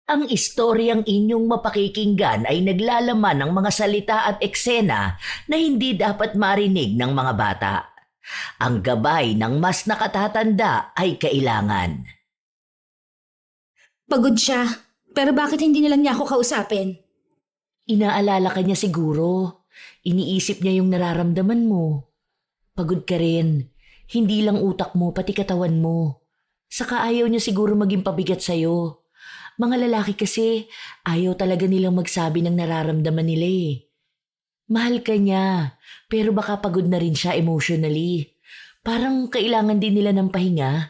Ang istoryang inyong mapakikinggan ay naglalaman ng mga salita at eksena na hindi dapat marinig ng mga bata. Ang gabay ng mas nakatatanda ay kailangan. Pagod siya. Pero bakit hindi na lang niya ako kausapin? Inaalala ka niya siguro. Iniisip niya yung nararamdaman mo. Pagod ka rin. Hindi lang utak mo, pati katawan mo. Saka ayaw niya siguro maging pabigat sa'yo. Mga lalaki kasi, ayaw talaga nilang magsabi ng nararamdaman nila eh. Mahal ka niya, pero baka pagod na rin siya emotionally. Parang kailangan din nila ng pahinga.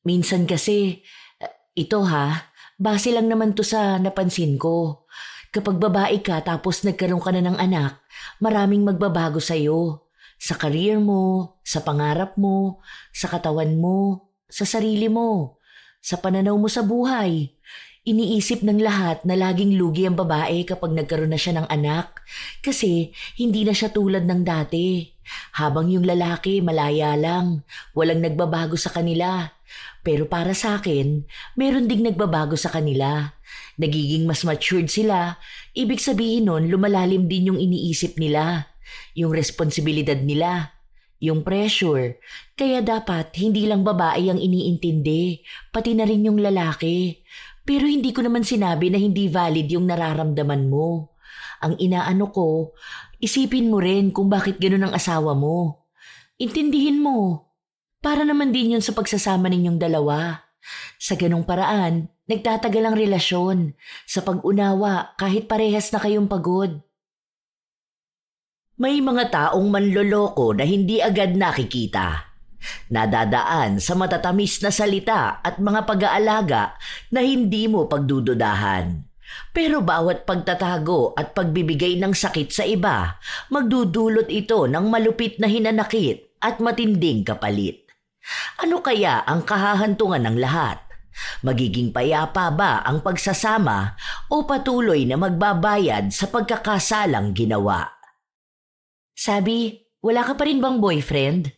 Minsan kasi, ito ha, base lang naman to sa napansin ko. Kapag babae ka tapos nagkaroon ka na ng anak, maraming magbabago sa'yo. Sa career mo, sa pangarap mo, sa katawan mo, sa sarili mo, sa pananaw mo sa buhay. Iniisip ng lahat na laging lugi ang babae kapag nagkaroon na siya ng anak kasi hindi na siya tulad ng dati. Habang yung lalaki malaya lang, walang nagbabago sa kanila. Pero para sa akin, meron ding nagbabago sa kanila. Nagiging mas matured sila, ibig sabihin nun lumalalim din yung iniisip nila, yung responsibilidad nila, yung pressure. Kaya dapat hindi lang babae ang iniintindi, pati na rin yung lalaki. Pero hindi ko naman sinabi na hindi valid yung nararamdaman mo. Ang inaano ko, isipin mo rin kung bakit ganun ang asawa mo. Intindihin mo. Para naman din yun sa pagsasama ninyong dalawa. Sa ganong paraan, nagtatagal ang relasyon. Sa pag-unawa kahit parehas na kayong pagod. May mga taong manloloko na hindi agad nakikita. Nadadaan sa matatamis na salita at mga pag-aalaga na hindi mo pagdududahan. Pero bawat pagtatago at pagbibigay ng sakit sa iba, magdudulot ito ng malupit na hinanakit at matinding kapalit. Ano kaya ang kahahantungan ng lahat? Magiging payapa ba ang pagsasama o patuloy na magbabayad sa pagkakasalang ginawa? Sabi, wala ka pa rin bang boyfriend?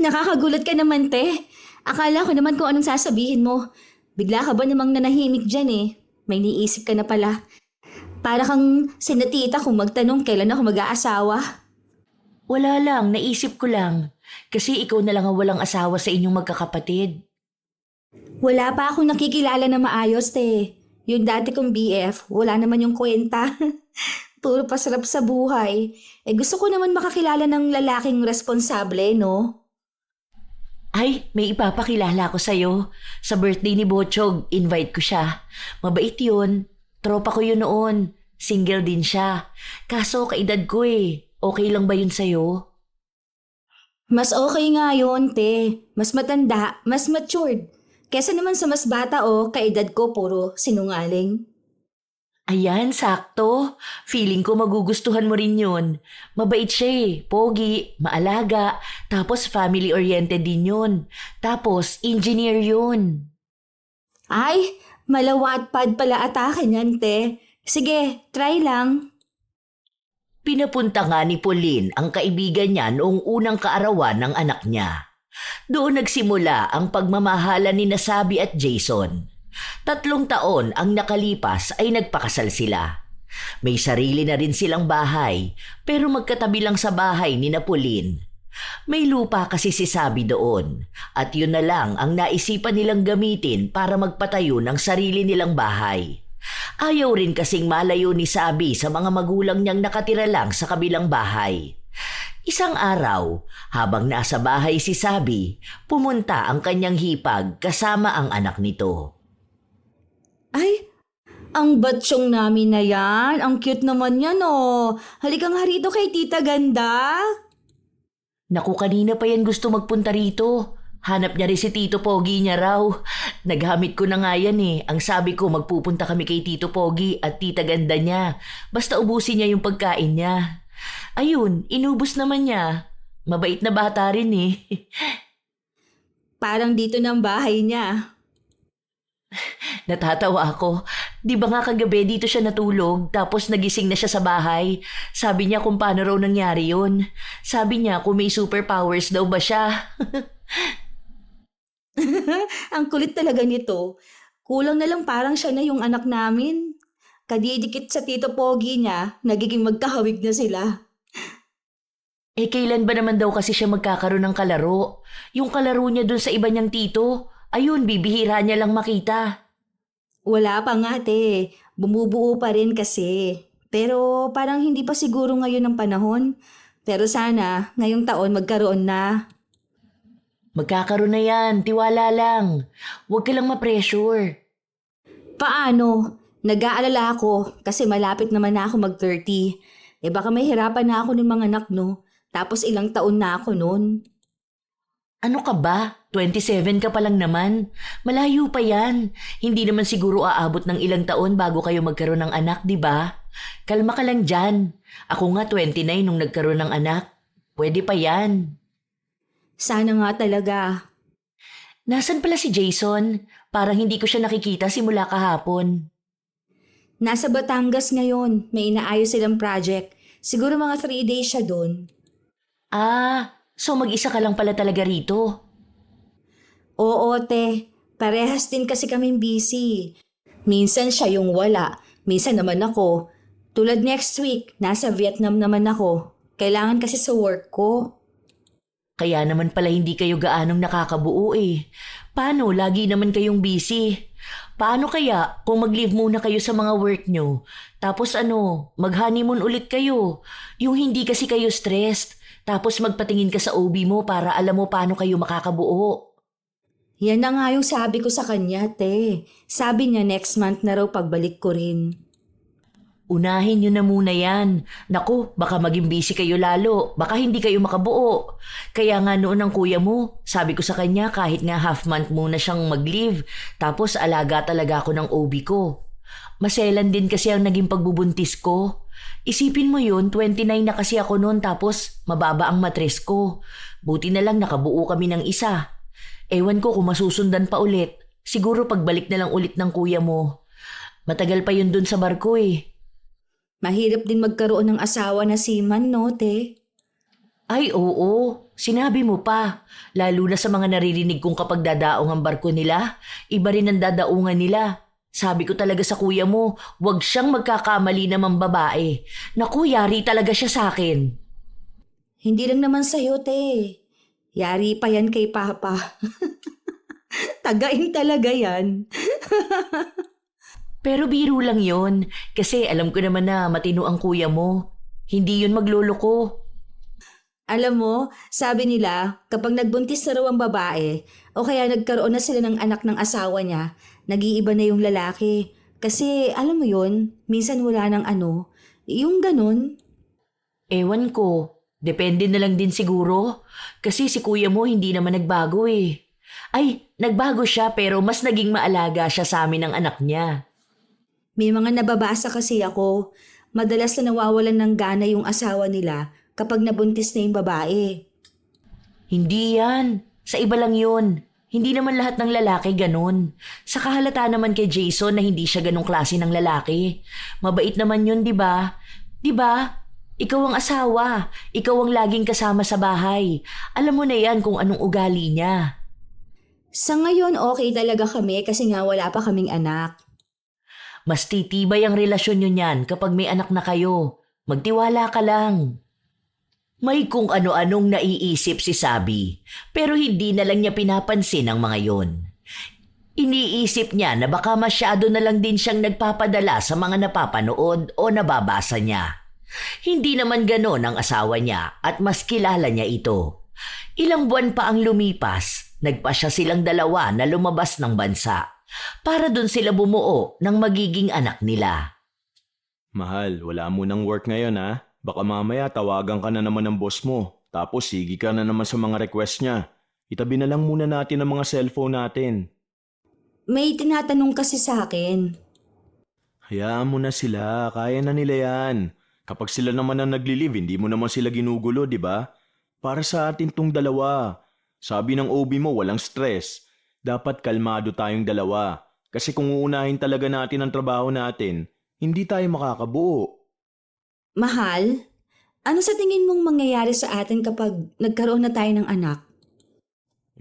Nakakagulat ka naman, te. Akala ko naman kung anong sasabihin mo. Bigla ka ba namang nanahimik dyan eh? May niisip ka na pala. Para kang sinatita kung magtanong kailan ako mag-aasawa. Wala lang, naisip ko lang. Kasi ikaw na lang ang walang asawa sa inyong magkakapatid. Wala pa akong nakikilala na maayos, te. Yung dati kong BF, wala naman yung kwenta. Puro pasarap sa buhay. Gusto ko naman makakilala ng lalaking responsable, no? Ay, may ipapakilala ko sa'yo. Sa birthday ni Bochog, invite ko siya. Mabait yun. Tropa ko yun noon. Single din siya. Kaso kaedad ko eh. Okay lang ba yun sa'yo? Mas okay nga yun, te. Mas matanda, mas matured. Kesa naman sa mas bata o kaedad ko puro sinungaling. Ayan, sakto. Feeling ko magugustuhan mo rin yun. Mabait siya eh. Pogi, maalaga, tapos family-oriented din yun. Tapos engineer yun. Ay, malawatpad pala atake niyan, te. Sige, try lang. Pinapunta nga ni Pauline ang kaibigan niya noong unang kaarawan ng anak niya. Doon nagsimula ang pagmamahalan ni Nasabi at Jason. 3 taon ang nakalipas ay nagpakasal sila. May sarili na rin silang bahay, pero magkatabi lang sa bahay ni Pauline. May lupa kasi si Sabi doon, at yun na lang ang naisipan nilang gamitin para magpatayo ng sarili nilang bahay. Ayaw rin kasing malayo ni Sabi sa mga magulang niyang nakatira lang sa kabilang bahay. Isang araw, habang nasa bahay si Sabi, pumunta ang kanyang hipag kasama ang anak nito. Ay, ang batsyong namin na yan. Ang cute naman yan, oh. Halika nga rito kay Tita Ganda. Naku, kanina pa yan gusto magpunta rito. Hanap niya rin si Tito Pogi niya raw. Naghamit ko na nga yan eh. Ang sabi ko magpupunta kami kay Tito Pogi at Tita Ganda niya. Basta ubusin niya yung pagkain niya. Ayun, inubos naman niya. Mabait na bata rin eh. Parang dito ng bahay niya. Natatawa ako. Di ba nga kagabi dito siya natulog tapos nagising na siya sa bahay? Sabi niya kung paano raw nangyari yun. Sabi niya kung may superpowers daw ba siya. Ang kulit talaga nito. Kulang na lang parang siya na yung anak namin. Kadidikit sa tito Pogi niya, nagiging magkahawig na sila. Kailan ba naman daw kasi siya magkakaroon ng kalaro? Yung kalaro niya dun sa iba niyang tito, ayun, bibihira niya lang makita. Wala pa nga te, bumubuo pa rin kasi. Pero parang hindi pa siguro ngayon ang panahon. Pero sana, ngayong taon magkaroon na. Magkakaroon na yan, tiwala lang. Huwag ka lang ma-pressure. Paano? Nag-aalala ako kasi malapit naman na ako mag-30. Baka may hirapan na ako ng mga anak no. Tapos ilang taon na ako noon. Ano ka ba? 27 ka pa lang naman. Malayo pa yan. Hindi naman siguro aabot ng ilang taon bago kayo magkaroon ng anak, di ba? Kalma ka lang dyan. Ako nga 29 nung nagkaroon ng anak. Pwede pa yan. Sana nga talaga. Nasaan pala si Jason? Parang hindi ko siya nakikita simula kahapon. Nasa Batangas ngayon. May inaayos silang project. Siguro mga 3 days siya doon. So mag-isa ka lang pala talaga rito. Oo, te. Parehas din kasi kaming busy. Minsan siya yung wala. Minsan naman ako. Tulad next week, nasa Vietnam naman ako. Kailangan kasi sa work ko. Kaya naman pala hindi kayo gaanong nakakabuo eh. Paano? Lagi naman kayong busy. Paano kaya kung mag-leave muna kayo sa mga work nyo? Tapos mag-honeymoon ulit kayo. Yung hindi kasi kayo stressed. Tapos magpatingin ka sa OB mo para alam mo paano kayo makakabuo. Yan na nga yung sabi ko sa kanya, te. Sabi niya next month na raw pagbalik ko rin. Unahin nyo na muna yan. Naku, baka maging busy kayo lalo. Baka hindi kayo makabuo. Kaya nga noon ang kuya mo, sabi ko sa kanya kahit nga half month muna siyang mag-leave. Tapos alaga talaga ako ng OB ko. Maselan din kasi ang naging pagbubuntis ko. Isipin mo yun, 29 na kasi ako noon tapos mababa ang matres ko. Buti na lang nakabuo kami ng isa. Ewan ko kung masusundan pa ulit. Siguro pagbalik na lang ulit ng kuya mo. Matagal pa yun dun sa barko eh. Mahirap din magkaroon ng asawa na seaman, no, te? Ay oo, sinabi mo pa. Lalo na sa mga naririnig kong kapag dadaong ang barko nila, iba rin ang dadaungan nila. Sabi ko talaga sa kuya mo, wag siyang magkakamali namang babae. Naku, yari talaga siya sa akin. Hindi lang naman sa'yo, te. Yari pa yan kay Papa. Tagain talaga yan. Pero biro lang yon, kasi alam ko naman na matino ang kuya mo. Hindi yun magloloko. Alam mo, sabi nila, kapag nagbuntis na raw ang babae, o kaya nagkaroon na sila ng anak ng asawa niya, nag-iiba na yung lalaki. Kasi alam mo yun, minsan wala ng yung ganun. Ewan ko, depende na lang din siguro. Kasi si kuya mo hindi naman nagbago eh. Ay, nagbago siya pero mas naging maalaga siya sa amin ng anak niya. May mga nababasa kasi ako, madalas na nawawalan ng gana yung asawa nila kapag nabuntis na yung babae. Hindi yan. Sa iba lang yun. Hindi naman lahat ng lalaki ganun. Sa kahalata naman kay Jason na hindi siya ganong klase ng lalaki. Mabait naman yun, di ba? Di ba? Ikaw ang asawa. Ikaw ang laging kasama sa bahay. Alam mo na yan kung anong ugali niya. Sa ngayon okay talaga kami kasi nga wala pa kaming anak. Mas titibay ang relasyon nyo niyan kapag may anak na kayo. Magtiwala ka lang. May kung ano-anong naiisip si Sabi, pero hindi na lang niya pinapansin ang mga yon. Iniisip niya na baka masyado na lang din siyang nagpapadala sa mga napapanood o nababasa niya. Hindi naman ganon ang asawa niya at mas kilala niya ito. Ilang buwan pa ang lumipas, nagpasya silang dalawa na lumabas ng bansa. Para dun sila bumuo ng magiging anak nila. Mahal, wala mo ng work ngayon ha. Baka mamaya tawagan ka na naman ng boss mo. Tapos sige ka na naman sa mga request niya. Itabi na lang muna natin ang mga cellphone natin. May tinatanong kasi sa akin. Hayaan mo na sila, kaya na nila yan. Kapag sila naman ang nagli-live, hindi mo naman sila ginugulo, di ba? Para sa atin tong dalawa. Sabi ng OB mo, walang stress. Dapat kalmado tayong dalawa. Kasi kung uunahin talaga natin ang trabaho natin, hindi tayo makakabuo. Mahal, ano sa tingin mong mangyayari sa atin kapag nagkaroon na tayo ng anak?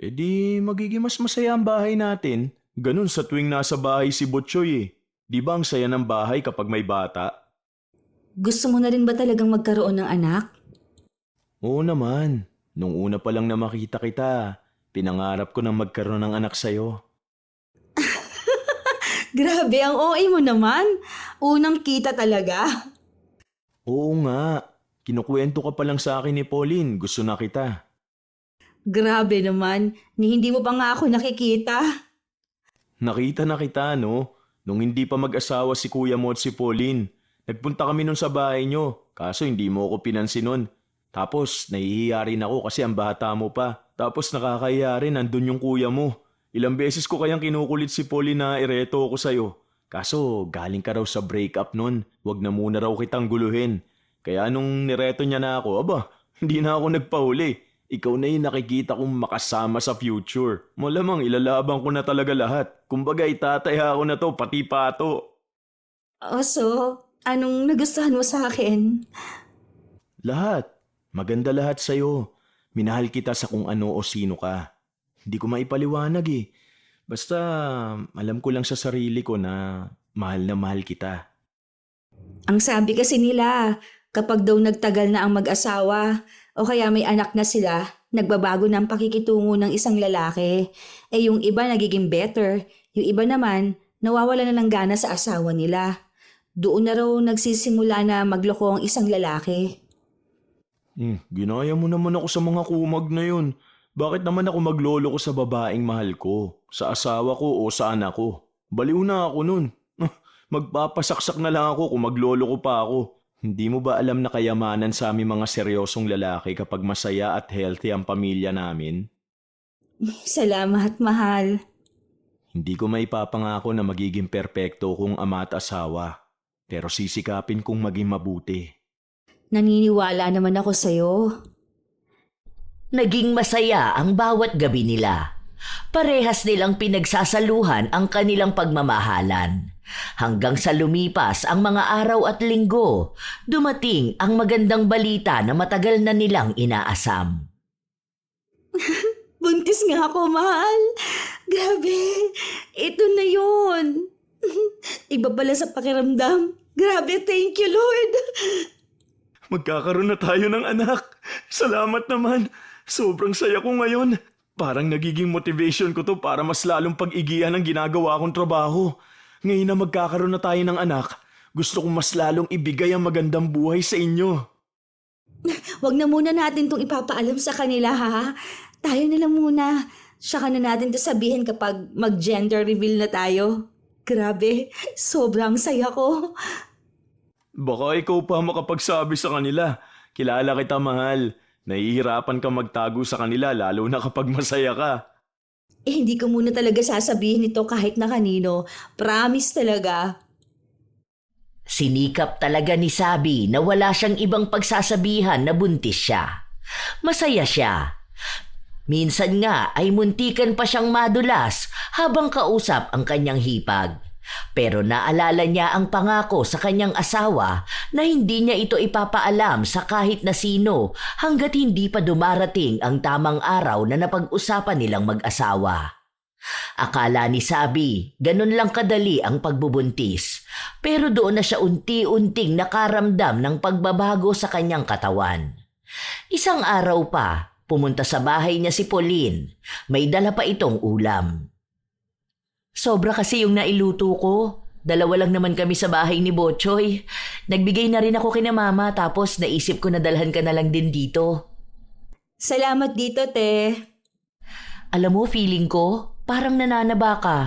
E di magiging mas masaya ang bahay natin. Ganun sa tuwing nasa bahay si Butchoy eh. Di ba ang saya ng bahay kapag may bata? Gusto mo na rin ba talagang magkaroon ng anak? Oo naman. Nung una pa lang na makita kita, pinangarap ko na magkaroon ng anak sa'yo. Grabe, ang OA mo naman. Unang kita talaga. Oo nga. Kinukwento ka pa lang sa akin ni Pauline. Gusto na kita. Grabe naman, ni hindi mo pa nga ako nakikita. Nakita na kita, no? Nung hindi pa mag-asawa si Kuya mo at si Pauline. Nagpunta kami nun sa bahay nyo. Kaso hindi mo ako pinansin nun. Tapos nahihiya rin ako kasi ang bata mo pa. Tapos nakakahiya rin, nandun yung kuya mo. Ilang beses ko kayang kinukulit si Pauline na ireto ako sa'yo. Kaso galing ka raw sa breakup nun. Wag na muna raw kitang guluhin. Kaya nung nireto niya na ako, aba, hindi na ako nagpahuli. Ikaw na yung nakikita kong makasama sa future. Malamang ilalaban ko na talaga lahat. Kumbaga itataya ko na to, pati pato. So, anong nagustuhan mo sa akin? Lahat. Maganda lahat sa'yo. Minahal kita sa kung ano o sino ka. Hindi ko maipaliwanag eh. Basta alam ko lang sa sarili ko na mahal kita. Ang sabi kasi nila, kapag daw nagtagal na ang mag-asawa o kaya may anak na sila, nagbabago na ang pakikitungo ng isang lalaki. Yung iba nagiging better, yung iba naman nawawala na ng gana sa asawa nila. Doon na raw nagsisimula na magloko ang isang lalaki. Ginaya mo naman ako sa mga kumag na yun. Bakit naman ako maglolo ko sa babaeng mahal ko? Sa asawa ko o sa anak ko? Baliw na ako nun. Magpapasaksak na lang ako kung maglolo ko pa ako. Hindi mo ba alam na kayamanan sa aming mga seryosong lalaki kapag masaya at healthy ang pamilya namin? Salamat, mahal. Hindi ko maipapangako na magiging perpekto kung ama at asawa. Pero sisikapin kong maging mabuti. Naniniwala naman ako sa'yo. Naging masaya ang bawat gabi nila. Parehas nilang pinagsasaluhan ang kanilang pagmamahalan. Hanggang sa lumipas ang mga araw at linggo, dumating ang magandang balita na matagal na nilang inaasam. Buntis nga ako, mahal. Grabe, ito na yun. Iba pala sa pakiramdam. Grabe, thank you, Lord. Magkakaroon na tayo ng anak. Salamat naman. Sobrang saya ko ngayon. Parang nagiging motivation ko to para mas lalong pag-igihan ang ginagawa kong trabaho. Ngayon na magkakaroon na tayo ng anak, gusto kong mas lalong ibigay ang magandang buhay sa inyo. Wag na muna natin itong ipapaalam sa kanila, ha? Tayo na lang muna. Saka na natin to sabihin kapag mag-gender reveal na tayo. Grabe, sobrang saya ko. Baka ikaw pa makapagsabi sa kanila. Kilala kita, mahal. Nahihirapan ka magtago sa kanila lalo na kapag masaya ka. Hindi ko muna talaga sasabihin ito kahit na kanino. Promise talaga. Sinikap talaga ni Sabi na wala siyang ibang pagsasabihan na buntis siya. Masaya siya. Minsan nga ay muntikan pa siyang madulas habang kausap ang kanyang hipag. Pero naalala niya ang pangako sa kanyang asawa na hindi niya ito ipapaalam sa kahit na sino hanggat hindi pa dumarating ang tamang araw na napag-usapan nilang mag-asawa. Akala ni Sabi, ganun lang kadali ang pagbubuntis, pero doon na siya unti-unting nakaramdam ng pagbabago sa kanyang katawan. Isang araw pa, pumunta sa bahay niya si Pauline. May dala pa itong ulam. Sobra kasi yung nailuto ko. Dalawa lang naman kami sa bahay ni Botchoy. Nagbigay na rin ako kina mama tapos naisip ko na dalhan ka na lang din dito. Salamat dito, te. Alam mo, feeling ko, parang nananaba ka.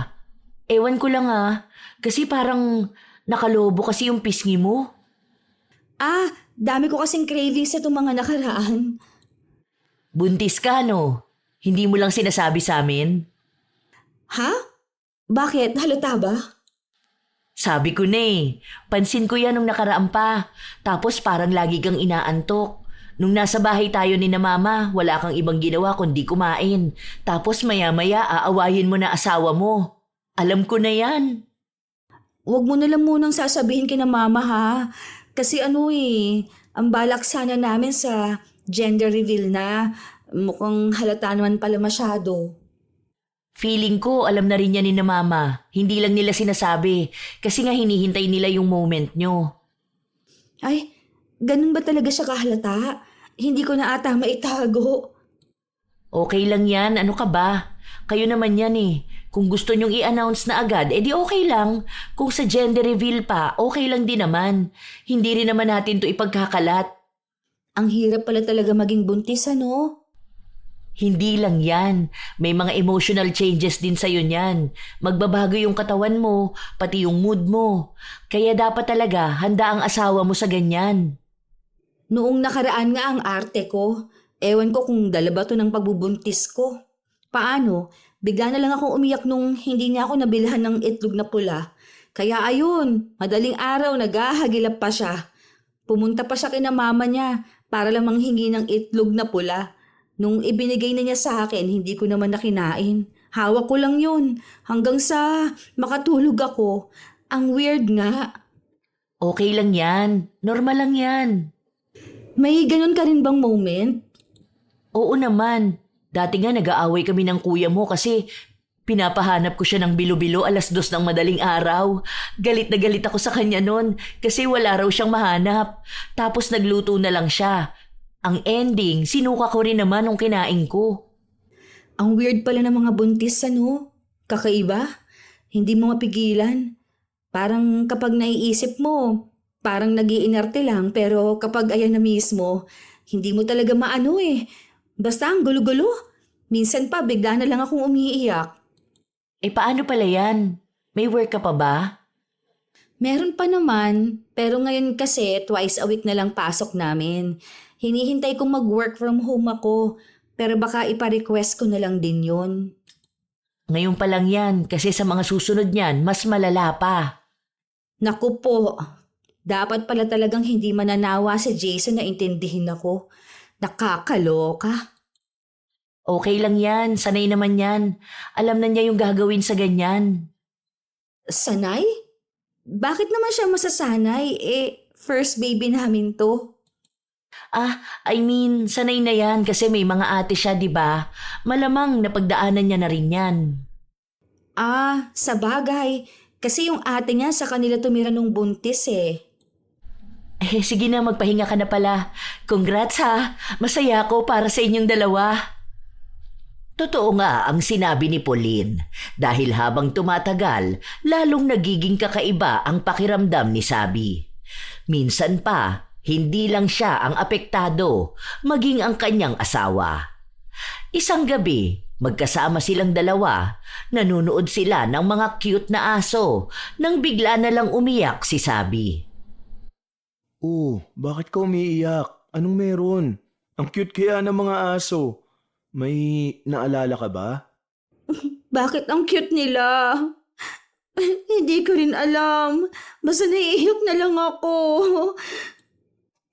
Ewan ko lang kasi parang nakalobo kasi yung pisngi mo. Dami ko kasing cravings sa itong mga nakaraan. Buntis ka, no? Hindi mo lang sinasabi sa amin? Ha? Bakit? Halata ba? Sabi ko na pansin ko yan nung nakaraan pa. Tapos parang lagi kang inaantok. Nung nasa bahay tayo ni na mama, wala kang ibang ginawa kundi kumain. Tapos maya-maya aawayin mo na asawa mo. Alam ko na yan. Huwag mo na lang munang sasabihin kina mama, ha? Kasi ang balak sana namin sa gender reveal na. Mukhang halata naman pala masyado. Feeling ko alam na rin yan ni na mama. Hindi lang nila sinasabi kasi nga hinihintay nila yung moment nyo. Ay, ganun ba talaga siya kahalata? Hindi ko na ata maitago. Okay lang yan, ano ka ba? Kayo naman yan eh. Kung gusto nyong i-announce na agad, edi okay lang. Kung sa gender reveal pa, okay lang din naman. Hindi rin naman natin to ipagkakalat. Ang hirap pala talaga maging buntis, ano? Hindi lang yan. May mga emotional changes din sa'yo niyan. Magbabago yung katawan mo, pati yung mood mo. Kaya dapat talaga handa ang asawa mo sa ganyan. Noong nakaraan nga ang arte ko. Ewan ko kung dala ba to ng pagbubuntis ko. Paano? Bigla na lang akong umiyak nung hindi niya ako nabilhan ng itlog na pula. Kaya ayun, madaling araw naghahagilap pa siya. Pumunta pa siya kina mama niya para lang manghingi ng itlog na pula. Nung ibinigay na niya sa akin, hindi ko naman nakinain. Hawak ko lang yun hanggang sa makatulog ako. Ang weird nga. Okay lang yan. Normal lang yan. May ganun ka rin bang moment? Oo naman. Dati nga nag-aaway kami ng kuya mo kasi pinapahanap ko siya ng bilo-bilo 2:00 ng madaling araw. Galit na galit ako sa kanya nun kasi wala raw siyang mahanap. Tapos nagluto na lang siya. Ang ending, sinuka ko rin naman nung kinain ko. Ang weird pala ng mga buntis, ano? Kakaiba? Hindi mo mapigilan. Parang kapag naiisip mo, parang nag-iinarte lang pero kapag ayan na mismo, hindi mo talaga maano eh. Basta ang gulo-gulo. Minsan pa bigla na lang akong umiiyak. Eh paano pala yan? May work ka pa ba? Meron pa naman, pero ngayon kasi twice a week na lang pasok namin. Hinihintay kong mag-work from home ako, pero baka ipa-request ko na lang din yun. Ngayon pa lang yan kasi sa mga susunod niyan, mas malala pa. Naku po, dapat pala talagang hindi mananawa si Jason na intindihin ako. Nakakaloka. Okay lang yan, sanay naman yan. Alam na niya yung gagawin sa ganyan. Sanay? Bakit naman siya masasanay? First baby namin to. Sanay na yan kasi may mga ate siya, di ba? Malamang napagdaanan niya na rin yan. Sa bagay. Kasi yung ate niya sa kanila tumira nung buntis eh. Sige na, magpahinga ka na pala. Congrats ha, masaya ako para sa inyong dalawa. Totoo nga ang sinabi ni Pauline dahil habang tumatagal, lalong nagiging kakaiba ang pakiramdam ni Sabi. Minsan pa, hindi lang siya ang apektado, maging ang kanyang asawa. Isang gabi, magkasama silang dalawa, nanunood sila ng mga cute na aso nang bigla na lang umiyak si Sabi. Oh, bakit ka umiiyak? Anong meron? Ang cute kaya ng mga aso. May naalala ka ba? Bakit ang cute nila? Hindi ko rin alam. Basta naiiyak na lang ako.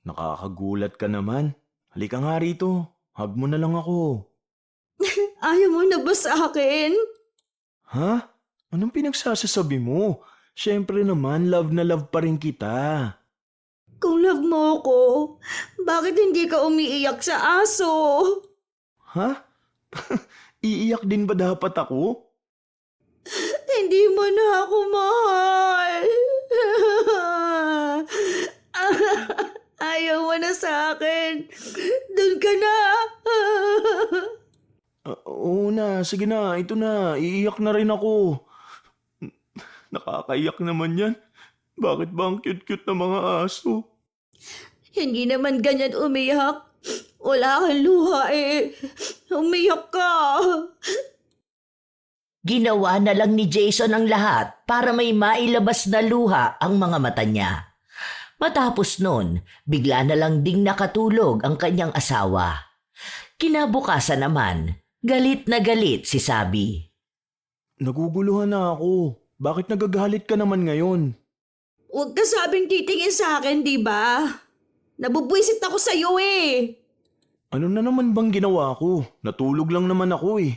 Nakakagulat ka naman. Halika nga rito. Hug mo na lang ako. Ayaw mo na ba sa akin? Ha? Anong pinagsasasabi mo? Siyempre naman, love na love pa rin kita. Kung love mo ako, bakit hindi ka umiiyak sa aso? Ha? Iiyak din ba dapat ako? Hindi mo na ako mahal. Ayaw mo na sa akin. Doon ka na. Oo na, sige na, ito na. Iiyak na rin ako. Nakakaiyak naman yan. Bakit ba ang cute-cute na mga aso? Hindi naman ganyan umiyak. Wala kang luha eh. Umiyak ka. Ginawa na lang ni Jason ang lahat para may mailabas na luha ang mga mata niya. Matapos nun, bigla na lang ding nakatulog ang kanyang asawa. Kinabukasan naman, galit na galit si Sabi. Naguguluhan na ako. Bakit nagagalit ka naman ngayon? Huwag ka sabing titingin sa akin, di ba? Nabubwisit ako sa'yo eh. Ano na naman bang ginawa ko? Natulog lang naman ako eh.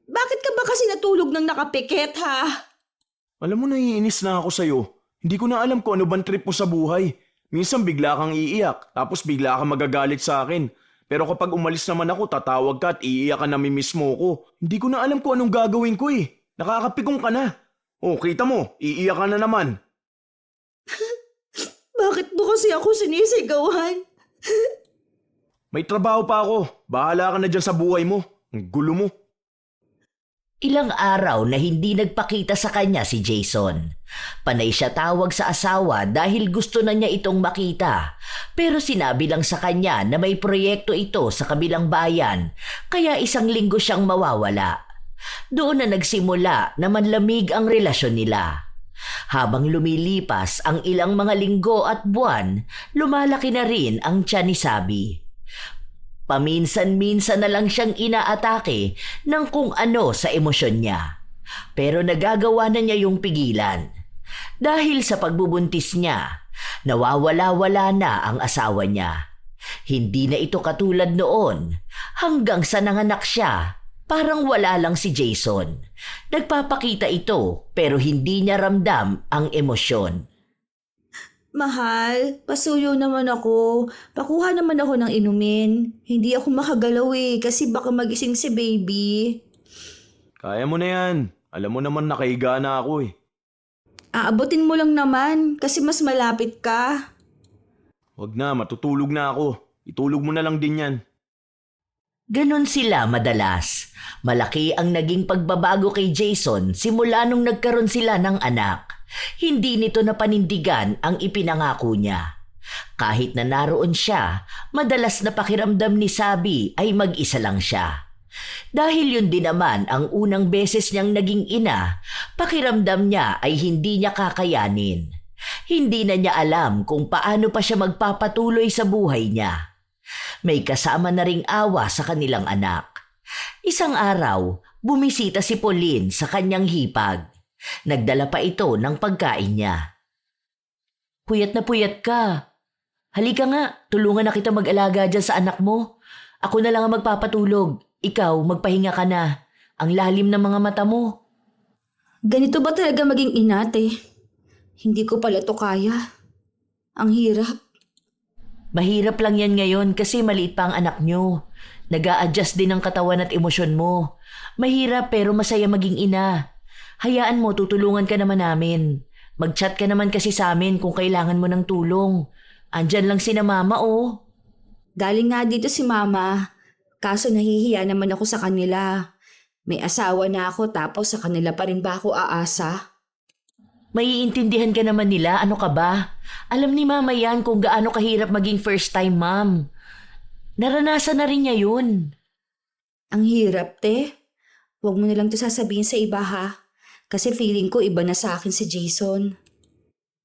Bakit ka ba kasi natulog ng nakapikit ha? Alam mo, naiinis na ako sa'yo. Hindi ko na alam kung ano bang trip mo sa buhay. Minsan bigla kang iiyak, tapos bigla kang magagalit sa akin. Pero kapag umalis naman ako, tatawag ka at iiyak ka na mismo ko. Hindi ko na alam kung anong gagawin ko eh. Nakakapikong ka na. Oh, kita mo, iiyak ka na naman. Bakit mo kasi ako sinisigawan? May trabaho pa ako. Bahala ka na dyan sa buhay mo. Ang gulo mo. Ilang araw na hindi nagpakita sa kanya si Jason. Panay siya tawag sa asawa dahil gusto na niya itong makita. Pero sinabi lang sa kanya na may proyekto ito sa kabilang bayan, kaya isang linggo siyang mawawala. Doon na nagsimula na manlamig ang relasyon nila. Habang lumilipas ang ilang mga linggo at buwan, lumalaki na rin ang tiyan ni Sabi. Paminsan-minsan na lang siyang inaatake ng kung ano sa emosyon niya. Pero nagagawa na niya yung pigilan. Dahil sa pagbubuntis niya, nawawala-wala na ang asawa niya. Hindi na ito katulad noon. Hanggang sa nanganak siya, parang wala lang si Jason. Nagpapakita ito pero hindi niya ramdam ang emosyon. Mahal, pasuyo naman ako. Pakuha naman ako ng inumin. Hindi ako makagalaw kasi baka magising si baby. Kaya mo na yan. Alam mo naman nakahiga na ako eh. Aabutin mo lang naman kasi mas malapit ka. Wag na, matutulog na ako. Itulog mo na lang din yan. Ganon sila madalas. Malaki ang naging pagbabago kay Jason simula nung nagkaroon sila ng anak. Hindi nito napanindigan ang ipinangako niya. Kahit na naroon siya, madalas na pakiramdam ni Sabi ay mag-isa lang siya. Dahil yun din naman ang unang beses niyang naging ina, pakiramdam niya ay hindi niya kakayanin. Hindi na niya alam kung paano pa siya magpapatuloy sa buhay niya. May kasama na ring awa sa kanilang anak. Isang araw, bumisita si Pauline sa kanyang hipag. Nagdala pa ito ng pagkain niya. Puyat na puyat ka. Halika nga, tulungan na kita mag-alaga dyan sa anak mo. Ako na lang ang magpapatulog. Ikaw, magpahinga ka na. Ang lalim ng mga mata mo. Ganito ba talaga maging inate? Hindi ko pala to kaya. Ang hirap. Mahirap lang yan ngayon kasi maliit pa ang anak nyo. Nag-a-adjust din ang katawan at emosyon mo. Mahirap pero masaya maging ina. Hayaan mo, tutulungan ka naman namin. Mag-chat ka naman kasi sa amin kung kailangan mo ng tulong. Andyan lang si na mama oh. Galing nga dito si mama. Kaso nahihiya naman ako sa kanila. May asawa na ako tapos sa kanila pa rin ba ako aasa? Maiintindihan ka naman nila, ano ka ba? Alam ni mama yan kung gaano kahirap maging first time mom. Naranasan na rin niya yun. Ang hirap, te. Huwag mo na lang to sasabihin sa iba ha. Kasi feeling ko iba na sa akin si Jason.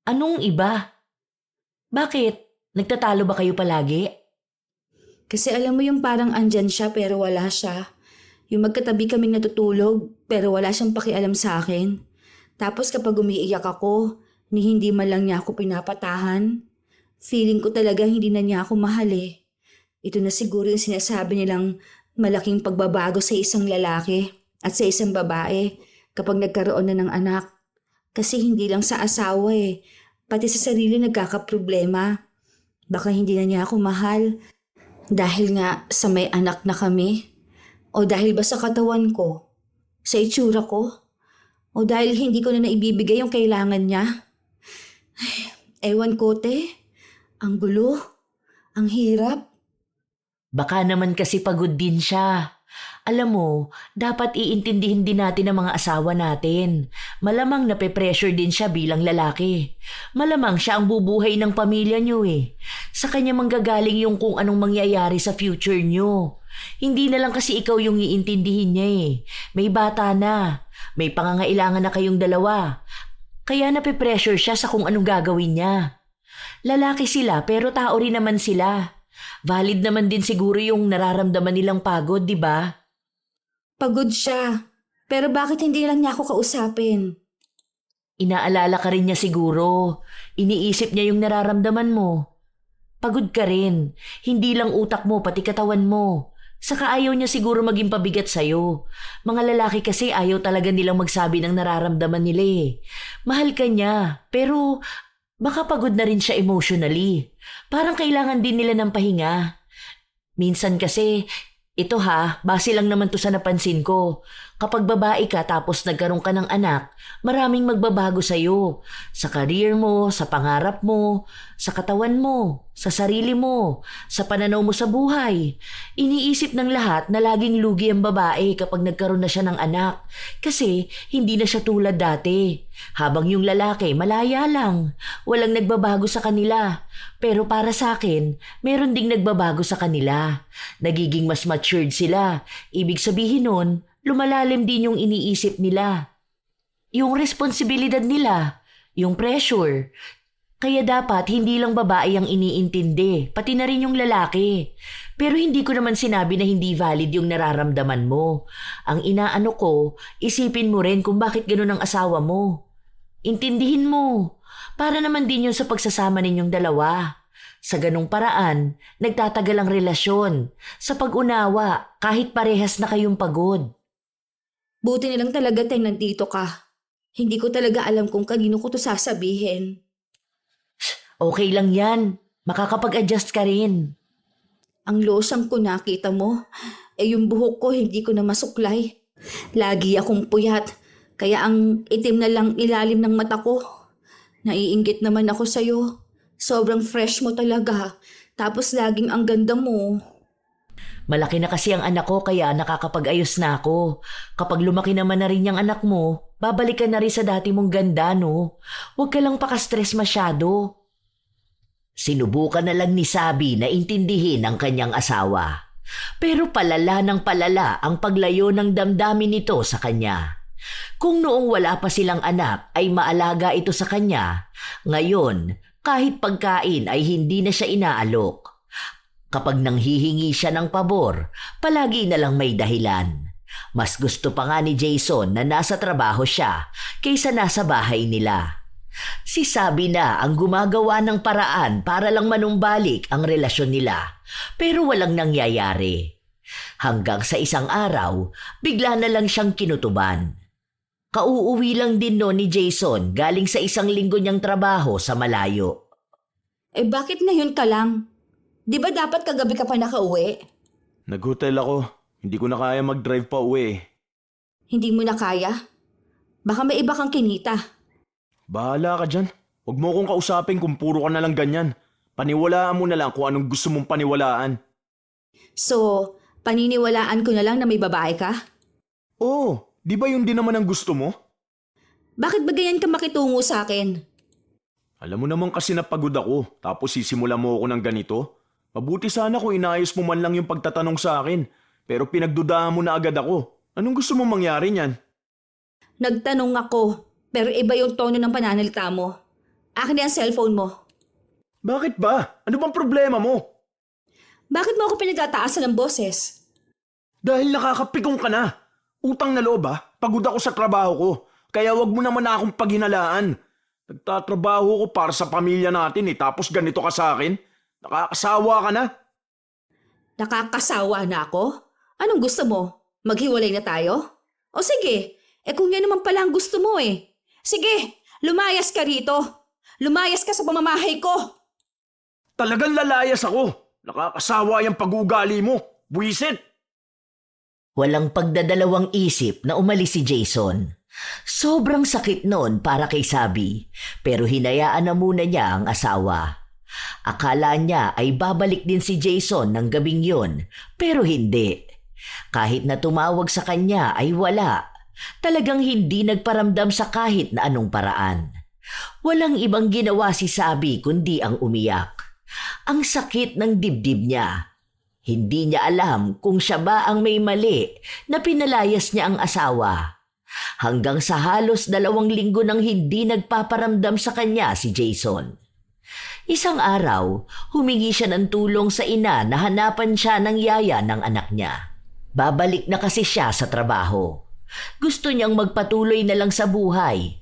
Anong iba? Bakit? Nagtatalo ba kayo palagi? Kasi alam mo yung parang andyan siya pero wala siya. Yung magkatabi kaming natutulog pero wala siyang pakialam sa akin. Tapos kapag umiiyak ako, ni hindi man lang niya ako pinapatahan. Feeling ko talaga hindi na niya ako mahal eh. Ito na siguro yung sinasabi nilang malaking pagbabago sa isang lalaki at sa isang babae kapag nagkaroon na ng anak. Kasi hindi lang sa asawa pati sa sarili nagkakaproblema. Baka hindi na niya ako mahal dahil nga sa may anak na kami. O dahil ba sa katawan ko, sa itsura ko, o dahil hindi ko na naibibigay yung kailangan niya. Ay, ewan ko te, ang gulo, ang hirap. Baka naman kasi pagod din siya. Alam mo, dapat iintindihin din natin ang mga asawa natin. Malamang nape-pressure din siya bilang lalaki. Malamang siya ang bubuhay ng pamilya niyo eh. Sa kanya manggagaling yung kung anong mangyayari sa future niyo. Hindi na lang kasi ikaw yung iintindihin niya eh. May bata na. May pangangailangan na kayong dalawa. Kaya nape-pressure siya sa kung anong gagawin niya. Lalaki sila pero tao rin naman sila. Valid naman din siguro yung nararamdaman nilang pagod, di ba? Pagod siya. Pero bakit hindi lang niya ako kausapin? Inaalala ka rin niya siguro. Iniisip niya yung nararamdaman mo. Pagod ka rin. Hindi lang utak mo, pati katawan mo. Saka ayaw niya siguro maging pabigat sa'yo. Mga lalaki kasi ayaw talaga nilang magsabi ng nararamdaman nila eh. Mahal ka niya, pero baka pagod na rin siya emotionally. Parang kailangan din nila ng pahinga. Minsan kasi, ito base lang naman to sa napansin ko. Kapag babae ka tapos nagkaroon ka ng anak, maraming magbabago sa'yo. Sa career mo, sa pangarap mo, sa katawan mo, sa sarili mo, sa pananaw mo sa buhay. Iniisip ng lahat na laging lugi ang babae kapag nagkaroon na siya ng anak. Kasi hindi na siya tulad dati. Habang yung lalaki, malaya lang. Walang nagbabago sa kanila. Pero para sa akin, meron ding nagbabago sa kanila. Nagiging mas matured sila. Ibig sabihin nun, lumalalim din yung iniisip nila. Yung responsibilidad nila, yung pressure. Kaya dapat hindi lang babae ang iniintindi, pati na rin yung lalaki. Pero hindi ko naman sinabi na hindi valid yung nararamdaman mo. Ang inaano ko, isipin mo rin kung bakit ganun ang asawa mo. Intindihin mo. Para naman din yun sa pagsasama ninyong dalawa. Sa ganung paraan, nagtatagal ang relasyon. Sa pag-unawa, kahit parehas na kayong pagod. Buti na lang talaga tayong nandito ka. Hindi ko talaga alam kung kanino ko to sasabihin. Okay lang yan. Makakapag-adjust ka rin. Ang losyang ko nakita mo, yung buhok ko hindi ko na masuklay. Lagi akong puyat, kaya ang itim na lang ilalim ng mata ko. Naiinggit naman ako sa'yo. Sobrang fresh mo talaga. Tapos laging ang ganda mo. Malaki na kasi ang anak ko kaya nakakapag-ayos na ako. Kapag lumaki naman na rin yung anak mo, babalik ka na rin sa dati mong ganda, no? Huwag ka lang pakastress masyado. Sinubukan na lang ni Sabi na intindihin ang kanyang asawa. Pero palala ng palala ang paglayo ng damdamin nito sa kanya. Kung noong wala pa silang anak ay maalaga ito sa kanya, ngayon kahit pagkain ay hindi na siya inaalok. Kapag nanghihingi siya ng pabor, palagi na lang may dahilan. Mas gusto pa nga ni Jason na nasa trabaho siya kaysa nasa bahay nila. Si Sabi na ang gumagawa ng paraan para lang manumbalik ang relasyon nila, pero walang nangyayari. Hanggang sa isang araw, bigla na lang siyang kinutuban. Kauuwi lang din no ni Jason galing sa isang linggo niyang trabaho sa malayo. Bakit ngayon ka lang? Di ba dapat kagabi ka pa nakauwi? Nag-hotel ako. Hindi ko na kaya mag-drive pa uwi. Hindi mo na kaya? Baka may iba kang kinita. Bahala ka dyan. Huwag mo akong kausapin kung puro ka na lang ganyan. Paniwalaan mo na lang kung anong gusto mong paniwalaan. So, paniniwalaan ko na lang na may babae ka? Oo, di ba yun din naman ang gusto mo? Bakit ba ganyan ka makitungo sa akin? Alam mo naman kasi napagod ako, tapos sisimula mo ako ng ganito. Mabuti sana kung inayos mo man lang yung pagtatanong sa akin, pero pinagdudahan mo na agad ako. Anong gusto mong mangyari niyan? Nagtanong ako, pero iba yung tono ng pananalita mo. Akin na ang cellphone mo. Bakit ba? Ano bang problema mo? Bakit mo ako pinagtataasan ng boses? Dahil nakakapikong ka na. Utang na loob pagod ako sa trabaho ko. Kaya wag mo naman na akong paghinalaan. Nagtatrabaho ko para sa pamilya natin tapos ganito ka sa akin? Nakakasawa ka na? Nakakasawa na ako? Anong gusto mo? Maghiwalay na tayo? O sige, kung yan naman pala ang gusto mo Sige, lumayas ka rito. Lumayas ka sa pamamahay ko. Talagang lalayas ako. Nakakasawa yung pag-uugali mo. Buwisit! Walang pagdadalawang isip na umalis si Jason. Sobrang sakit noon para kay Sabi, pero hinayaan na muna niya ang asawa. Akala niya ay babalik din si Jason ng gabing yun, pero hindi. Kahit na tumawag sa kanya ay wala. Talagang hindi nagparamdam sa kahit na anong paraan. Walang ibang ginawa si Sabi kundi ang umiyak. Ang sakit ng dibdib niya. Hindi niya alam kung siya ba ang may mali na pinalayas niya ang asawa. Hanggang sa halos 2 linggo nang hindi nagpaparamdam sa kanya si Jason. Isang araw, humingi siya ng tulong sa ina na hanapan siya ng yaya ng anak niya. Babalik na kasi siya sa trabaho. Gusto niyang magpatuloy na lang sa buhay.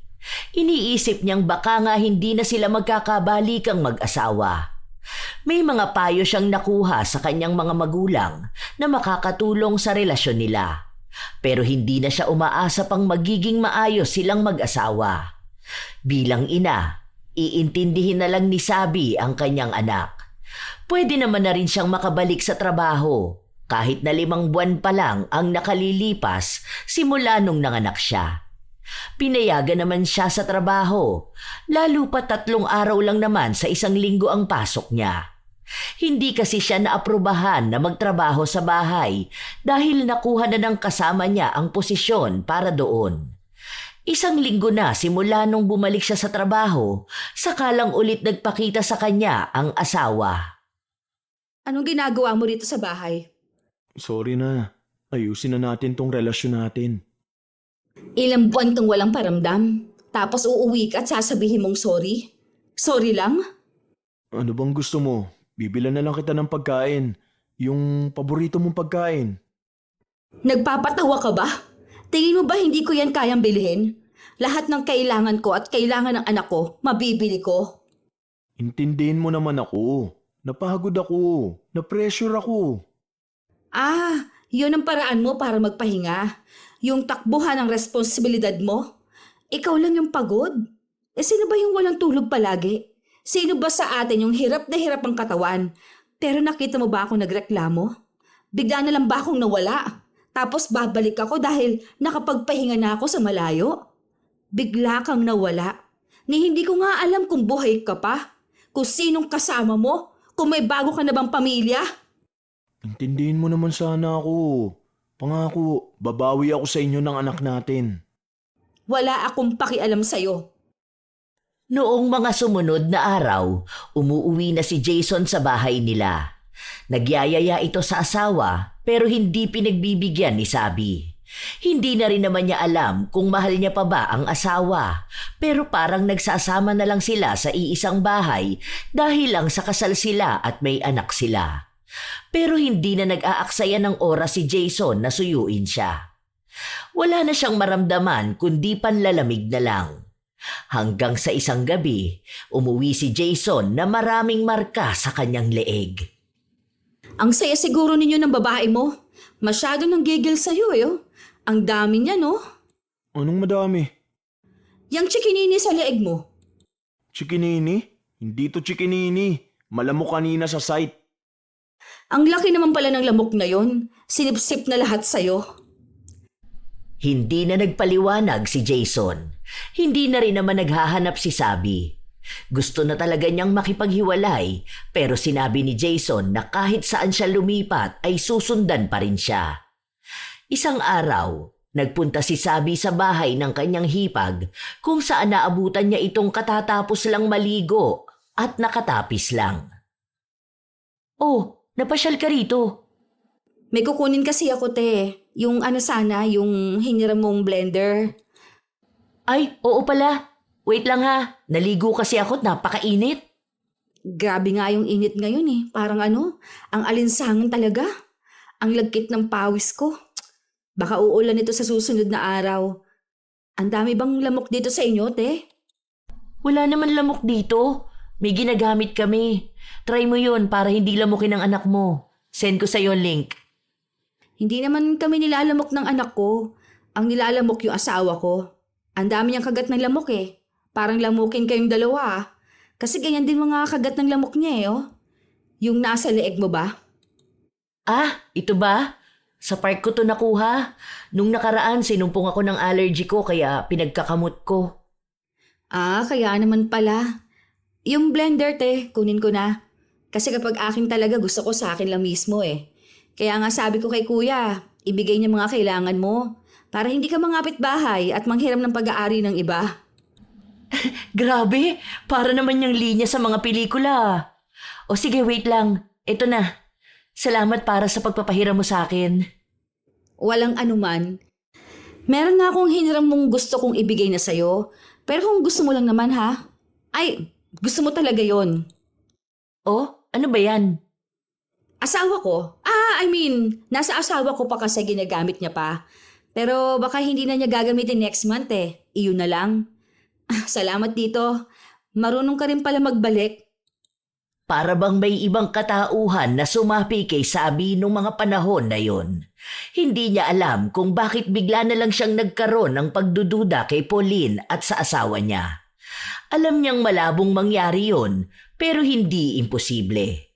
Iniisip niyang baka nga hindi na sila magkakabalikang mag-asawa. May mga payo siyang nakuha sa kanyang mga magulang na makakatulong sa relasyon nila. Pero hindi na siya umaasa pang magiging maayos silang mag-asawa. Bilang ina, iintindihin na lang ni Sabi ang kanyang anak. Pwede naman na rin siyang makabalik sa trabaho kahit na 5 buwan pa lang ang nakalilipas simula nung nanganak siya. Pinayagan naman siya sa trabaho, lalo pa 3 araw lang naman sa 1 linggo ang pasok niya. Hindi kasi siya naaprubahan na magtrabaho sa bahay dahil nakuha na ng kasama niya ang posisyon para doon. 1 linggo na simula nung bumalik siya sa trabaho, saka lang ulit nagpakita sa kanya ang asawa. Anong ginagawa mo dito sa bahay? Sorry na. Ayusin na natin tong relasyon natin. Ilang buwan kang walang paramdam, tapos uuwi ka at sasabihin mong sorry? Sorry lang? Ano bang gusto mo? Bibilan na lang kita ng pagkain. Yung paborito mong pagkain. Nagpapatawa ka ba? Tingin mo ba hindi ko yan kayang bilhin? Lahat ng kailangan ko at kailangan ng anak ko, mabibili ko. Intindihin mo naman ako. Napagod ako. Na-pressure ako. Yun ang paraan mo para magpahinga. Yung takbuhan ng responsibilidad mo. Ikaw lang yung pagod. Sino ba yung walang tulog palagi? Sino ba sa atin yung hirap na hirap ang katawan? Pero nakita mo ba ako nagreklamo? Bigla na lang ba akong nawala? Tapos babalik ako dahil nakapagpahinga na ako sa malayo? Bigla kang nawala. Ni hindi ko nga alam kung buhay ka pa. Kung sinong kasama mo. Kung may bago ka na bang pamilya. Intindihin mo naman sana ako. Pangako, babawi ako sa inyo ng anak natin. Wala akong pakialam sa'yo. Noong mga sumunod na araw, umuuwi na si Jason sa bahay nila. Nagyayaya ito sa asawa pero hindi pinagbibigyan ni Sabi. Hindi na rin naman niya alam kung mahal niya pa ba ang asawa, pero parang nagsasama na lang sila sa iisang bahay dahil lang sa kasal sila at may anak sila. Pero hindi na nag-aaksaya ng oras si Jason na suyuin siya. Wala na siyang maramdaman kundi panlalamig na lang. Hanggang sa isang gabi, umuwi si Jason na maraming marka sa kanyang leeg. Ang saya siguro ninyo ng babae mo. Masyado nang gigil sa'yo Ang dami niya, no? Anong madami? Yang chikinini sa leeg mo. Chikinini? Hindi to chikinini. Malamok kanina sa site. Ang laki naman pala ng lamok na yon. Sinipsip na lahat sa'yo. Hindi na nagpaliwanag si Jason. Hindi na rin naman naghahanap si Sabi. Gusto na talaga niyang makipaghiwalay pero sinabi ni Jason na kahit saan siya lumipat ay susundan pa rin siya. Isang araw, nagpunta si Sabi sa bahay ng kanyang hipag kung saan naabutan niya itong katatapos lang maligo at nakatapis lang. Oh, napasyal ka rito. May kukunin kasi ako, te. Yung yung hiniram mong blender. Ay, oo pala. Wait lang ha, naligo kasi ako at napakainit. Grabe nga yung init ngayon Parang ang alinsangan talaga. Ang lagkit ng pawis ko. Baka uulan ito sa susunod na araw. Ang dami bang lamok dito sa inyo, te? Wala naman lamok dito. May ginagamit kami. Try mo yun para hindi lamukin ang anak mo. Send ko sa'yo ang link. Hindi naman kami nilalamok ng anak ko. Ang nilalamok yung asawa ko. Ang dami niyang kagat ng lamok Parang lamukin kayong dalawa Kasi ganyan din mga kagat ng lamok niya Yung nasa leeg mo ba? Ah, ito ba? Sa park ko to nakuha. Nung nakaraan, sinumpong ako ng allergy ko kaya pinagkakamot ko. Kaya naman pala. Yung blender, te, kunin ko na. Kasi kapag akin talaga gusto ko sa akin lang mismo Kaya nga sabi ko kay kuya, ibigay niya mga kailangan mo para hindi ka mangapit bahay at manghiram ng pag-aari ng iba. Grabe, para naman yung linya sa mga pelikula. O sige, wait lang. Ito na. Salamat para sa pagpapahiram mo sa akin. Walang anuman. Meron nga akong hiniram mong gusto kong ibigay na sa'yo. Pero kung gusto mo lang naman ay, gusto mo talaga yon. Oh, ano ba yan? Asawa ko? Nasa asawa ko pa kasi ginagamit niya pa. Pero baka hindi na niya gagamitin next month Iyon na lang. Salamat dito. Marunong ka rin pala magbalik. Para bang may ibang katauhan na sumapi kay Sabi nung mga panahon na yon. Hindi niya alam kung bakit bigla na lang siyang nagkaroon ng pagdududa kay Pauline at sa asawa niya. Alam niyang malabong mangyari yon pero hindi imposible.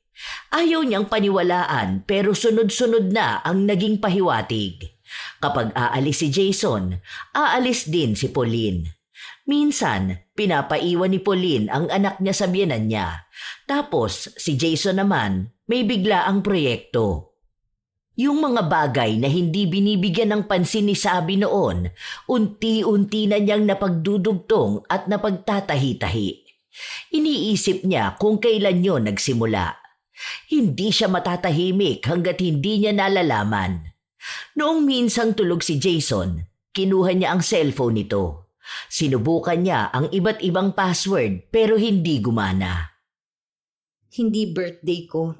Ayaw niyang paniwalaan pero sunod-sunod na ang naging pahiwatig. Kapag aalis si Jason, aalis din si Pauline. Minsan, pinapaiwan ni Pauline ang anak niya sa biyenan niya. Tapos si Jason naman may biglaang proyekto. Yung mga bagay na hindi binibigyan ng pansin ni Sabi noon, unti-unti na niyang napagdudugtong at napagtatahi-tahi. Iniisip niya kung kailan yon nagsimula. Hindi siya matatahimik hanggat hindi niya nalalaman. Noong minsang tulog si Jason, kinuha niya ang cellphone nito. Sinubukan niya ang iba't ibang password pero hindi gumana. Hindi birthday ko.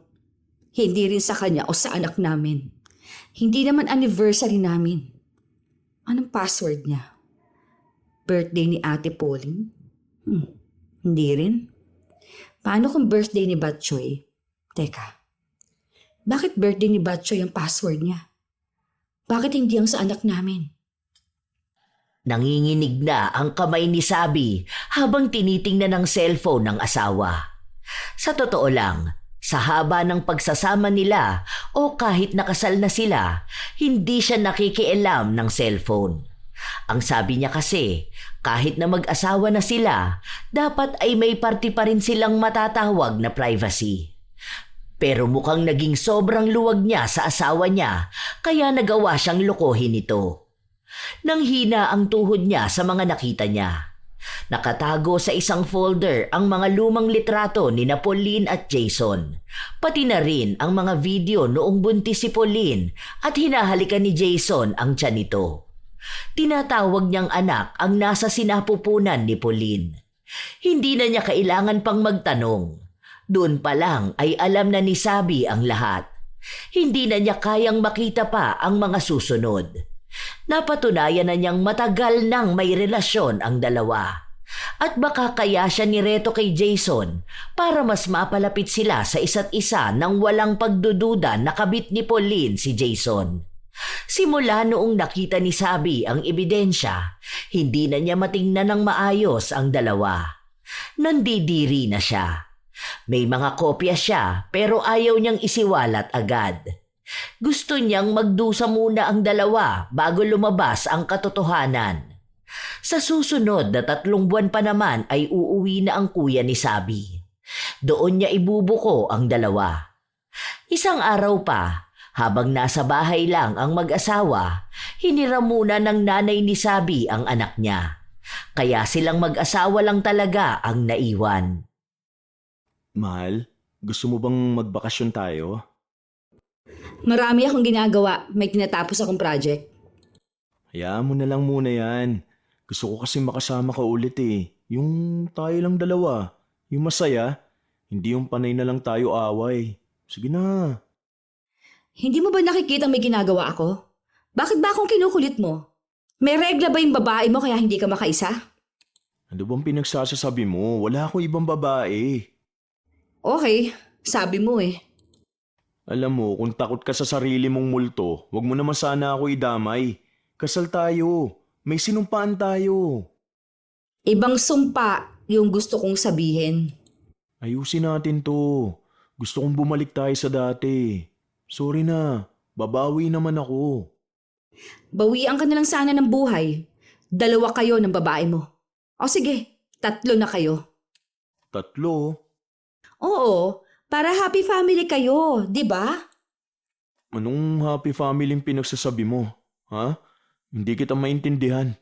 Hindi rin sa kanya o sa anak namin. Hindi naman anniversary namin. Anong password niya? Birthday ni Ate Pauline? Hindi rin. Paano kung birthday ni Batchoy? Teka, bakit birthday ni Batchoy ang password niya? Bakit hindi ang sa anak namin? Nanginginig na ang kamay ni Sabi habang tinitingnan ng cellphone ng asawa. Sa totoo lang, sa haba ng pagsasama nila o kahit nakasal na sila, hindi siya nakikialam ng cellphone. Ang sabi niya kasi, kahit na mag-asawa na sila, dapat ay may parte pa rin silang matatawag na privacy. Pero mukhang naging sobrang luwag niya sa asawa niya, kaya nagawa siyang lokohin ito. Nanghina ang tuhod niya sa mga nakita niya. Nakatago sa isang folder ang mga lumang litrato ni Pauline at Jason. Pati na rin ang mga video noong buntis si Pauline at hinahalikan ni Jason ang tiyan nito. Tinatawag niyang anak ang nasa sinapupunan ni Pauline. Hindi na niya kailangan pang magtanong. Doon pa lang ay alam na ni Sabi ang lahat. Hindi na niya kayang makita pa ang mga susunod. Napatunayan na niyang matagal nang may relasyon ang dalawa. At baka kaya siya nireto kay Jason para mas mapalapit sila sa isa't isa nang walang pagdududa na kabit ni Pauline si Jason. Simula noong nakita ni Sabi ang ebidensya, hindi na niya matingnan ng maayos ang dalawa. Nandidiri na siya. May mga kopya siya pero ayaw niyang isiwalat agad. Gusto niyang magdusa muna ang dalawa bago lumabas ang katotohanan. Sa susunod na 3 buwan pa naman ay uuwi na ang kuya ni Sabi. Doon niya ibubuko ang dalawa. Isang araw pa, habang nasa bahay lang ang mag-asawa, hiniram muna ng nanay ni Sabi ang anak niya. Kaya silang mag-asawa lang talaga ang naiwan. Mahal, gusto mo bang magbakasyon tayo? Marami akong ginagawa. May tinatapos akong project. Hayaan mo na lang muna yan. Gusto ko kasi makasama ka ulit eh. Yung tayo lang dalawa. Yung masaya. Hindi yung panay na lang tayo away. Sige na. Hindi mo ba nakikita may ginagawa ako? Bakit ba akong kinukulit mo? May regla ba yung babae mo kaya hindi ka makaisa? Ano bang pinagsasasabi mo? Wala akong ibang babae. Okay, sabi mo eh. Alam mo, kung takot ka sa sarili mong multo, wag mo naman sana ako idamay. Kasal tayo. May sinumpaan tayo. Ibang sumpa yung gusto kong sabihin. Ayusin natin to. Gusto kong bumalik tayo sa dati. Sorry na. Babawi naman ako. Bawian ka na lang sana ng buhay. 2 kayo ng babae mo. O sige, 3 na kayo. 3? Oo, para happy family kayo, di ba? Anong happy family yung pinagsasabi mo? Ha? Hindi kita maintindihan.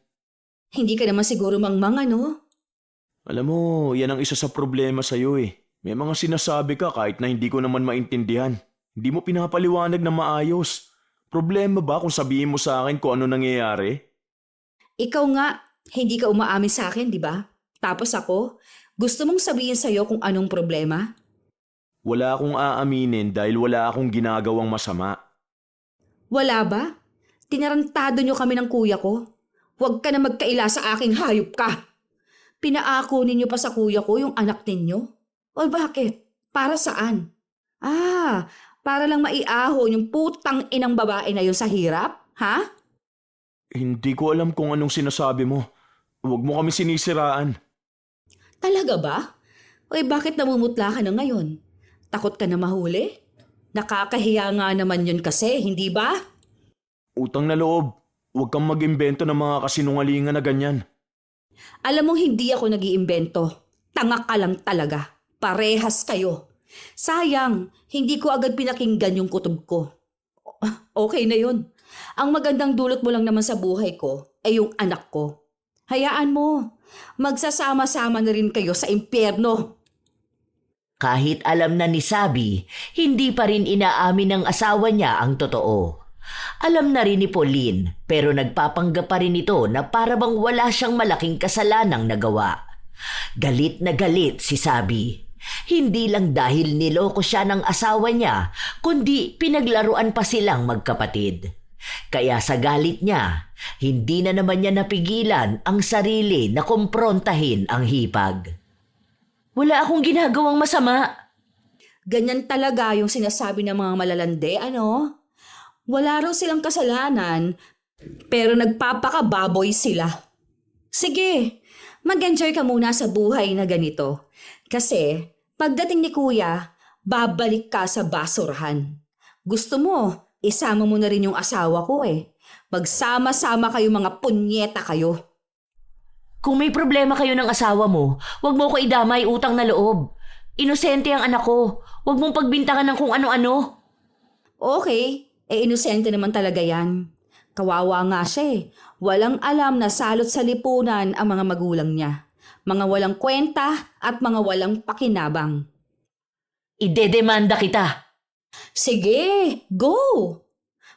Hindi ka naman siguro mangmang ano? Alam mo, yan ang isa sa problema sa'yo eh. May mga sinasabi ka kahit na hindi ko naman maintindihan. Hindi mo pinapaliwanag na maayos. Problema ba kung sabihin mo sa akin kung ano nangyayari? Ikaw nga, hindi ka umaamin sa akin, di ba? Tapos ako, gusto mong sabihin sa'yo kung anong problema? Wala akong aaminin dahil wala akong ginagawang masama. Wala ba? Tinarantado niyo kami ng kuya ko. Huwag ka na magkaila sa aking hayop ka. Pinaako ninyo pa sa kuya ko yung anak ninyo? O bakit? Para saan? Para lang maiahon yung putang inang babae na yun sa hirap? Ha? Hindi ko alam kung anong sinasabi mo. Huwag mo kami sinisiraan. Talaga ba? O bakit namumutla ka na ngayon? Takot ka na mahuli? Nakakahiya nga naman yun kasi, hindi ba? Utang na loob. Huwag kang mag-imbento ng mga kasinungalingan na ganyan. Alam mong hindi ako nag-iimbento. Tanga ka lang talaga. Parehas kayo. Sayang, hindi ko agad pinakinggan yung kutob ko. Okay na yun. Ang magandang dulot mo lang naman sa buhay ko ay yung anak ko. Hayaan mo. Magsasama-sama na rin kayo sa impyerno. Kahit alam na ni Sabi, hindi pa rin inaamin ng asawa niya ang totoo. Alam na rin ni Pauline pero nagpapanggap pa rin ito na para bang wala siyang malaking kasalanang nagawa. Galit na galit si Sabi. Hindi lang dahil niloko siya ng asawa niya, kundi pinaglaruan pa silang magkapatid. Kaya sa galit niya, hindi na naman niya napigilan ang sarili na kumprontahin ang hipag. Wala akong ginagawang masama. Ganyan talaga yung sinasabi ng mga malalande, ano? Wala raw silang kasalanan, pero nagpapakababoy sila. Sige, mag-enjoy ka muna sa buhay na ganito. Kasi, pagdating ni Kuya, babalik ka sa basurahan. Gusto mo, isama mo na rin yung asawa ko eh. Magsama-sama kayo mga punyeta kayo. Kung may problema kayo ng asawa mo, huwag mo ko idamay utang na loob. Inosente ang anak ko. Huwag mong pagbintangan ng kung ano-ano. Okay, inosente naman talaga yan. Kawawa nga siya eh. Walang alam na salot sa lipunan ang mga magulang niya. Mga walang kwenta at mga walang pakinabang. Idedemanda kita. Sige, go!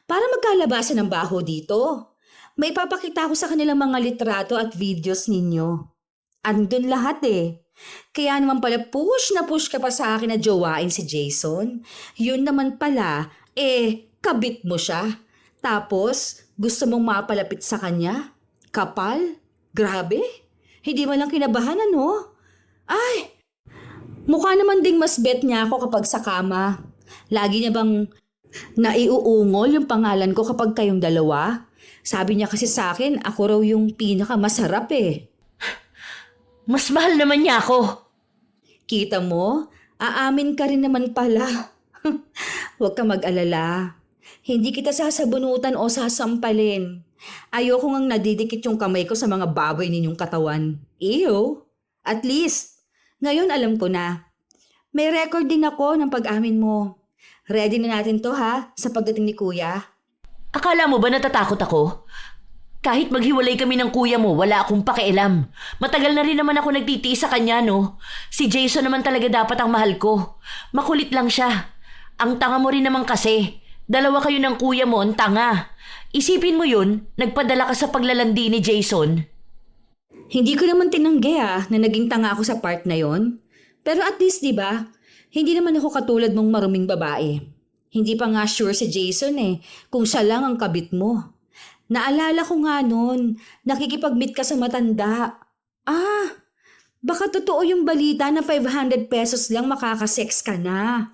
Para magkalabasan ng baho dito. May papakita ko sa kanilang mga litrato at videos ninyo. Andun lahat eh. Kaya naman pala push na push ka pa sa akin na jowain si Jason. Yun naman pala, kabit mo siya. Tapos, gusto mong mapalapit sa kanya? Kapal? Grabe? Hindi mo lang kinabahan ano? Ay, mukha naman ding mas bet niya ako kapag sa kama. Lagi niya bang naiuungol yung pangalan ko kapag kayong dalawa? Sabi niya kasi sa akin, ako raw yung pinakamasarap eh. Mas mahal naman niya ako. Kita mo? Aamin ka rin naman pala. Huwag ka mag-alala. Hindi kita sasabunutan o sasampalin. Ayoko ngang nadidikit yung kamay ko sa mga baboy ninyong katawan. Ew! At least, ngayon alam ko na. May record din ako ng pag-amin mo. Ready na natin to ha, sa pagdating ni Kuya. Akala mo ba natatakot ako? Kahit maghiwalay kami ng kuya mo, wala akong pakialam. Matagal na rin naman ako nagtitiis sa kanya, no? Si Jason naman talaga dapat ang mahal ko. Makulit lang siya. Ang tanga mo rin naman kasi. Dalawa kayo ng kuya mo, ang tanga. Isipin mo yun, nagpadala ka sa paglalandi ni Jason. Hindi ko naman tinanggi na naging tanga ako sa part na yon. Pero at least, di ba? Hindi naman ako katulad mong maruming babae. Hindi pa nga sure si Jason kung siya lang ang kabit mo. Naalala ko nga noon, nakikipag-meet ka sa matanda. Baka totoo yung balita na 500 pesos lang makakasex ka na.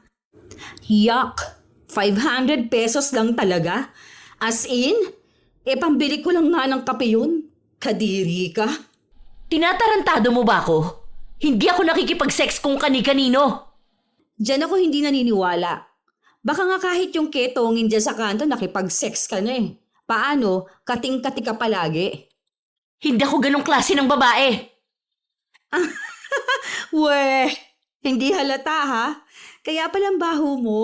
Yuck! 500 pesos lang talaga? As in? Pambili ko lang nga ng kape yun. Kadiri ka. Tinatarantado mo ba ako? Hindi ako nakikipag-sex kung kani-kanino. Diyan ako hindi naniniwala. Baka nga kahit yung ketongin dyan sa kanto nakipag-sex ka na eh. Paano? Kating-kati ka palagi. Hindi ako ganong klase ng babae. Weh, hindi halata ha? Kaya palang baho mo.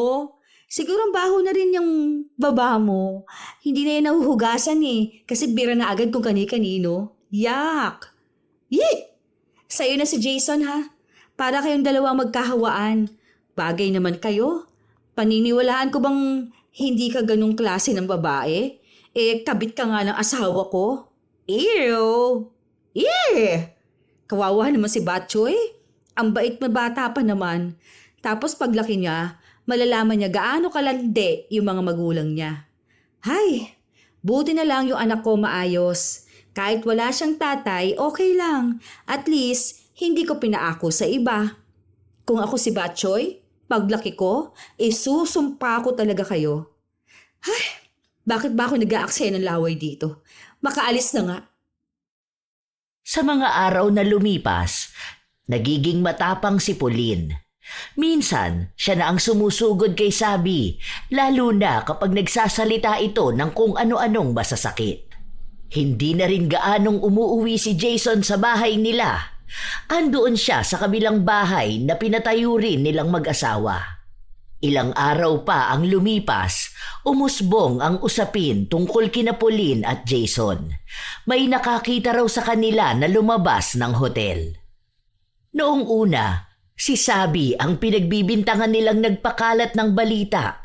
Siguro ang baho na rin yung baba mo. Hindi na yan nahuhugasan kasi bira na agad kung kani-kanino. Yak! Yee! Sa'yo na si Jason ha? Para kayong dalawa magkahawaan. Bagay naman kayo. Paniniwalaan ko bang hindi ka ganong klase ng babae? Kabit ka nga ng asawa ko. Ew! Yeah! Kawawa naman si Batchoy. Ang bait na bata pa naman. Tapos paglaki niya, malalaman niya gaano kalandi yung mga magulang niya. Hay! Buti na lang yung anak ko maayos. Kahit wala siyang tatay, okay lang. At least, hindi ko pinaako sa iba. Kung ako si Batchoy, paglaki ko, susumpa ko talaga kayo. Ay, bakit ba ako nag-aaksaya ng laway dito? Makaalis na nga. Sa mga araw na lumipas, nagiging matapang si Pauline. Minsan, siya na ang sumusugod kay Sabi, lalo na kapag nagsasalita ito ng kung ano-anong masasakit. Hindi na rin gaanong umuuwi si Jason sa bahay nila. Andoon siya sa kabilang bahay na pinatayo rin nilang mag-asawa. Ilang araw pa ang lumipas, umusbong ang usapin tungkol kina Pauline at Jason. May nakakita raw sa kanila na lumabas ng hotel. Noong una, si Sabi ang pinagbibintangan nilang nagpakalat ng balita.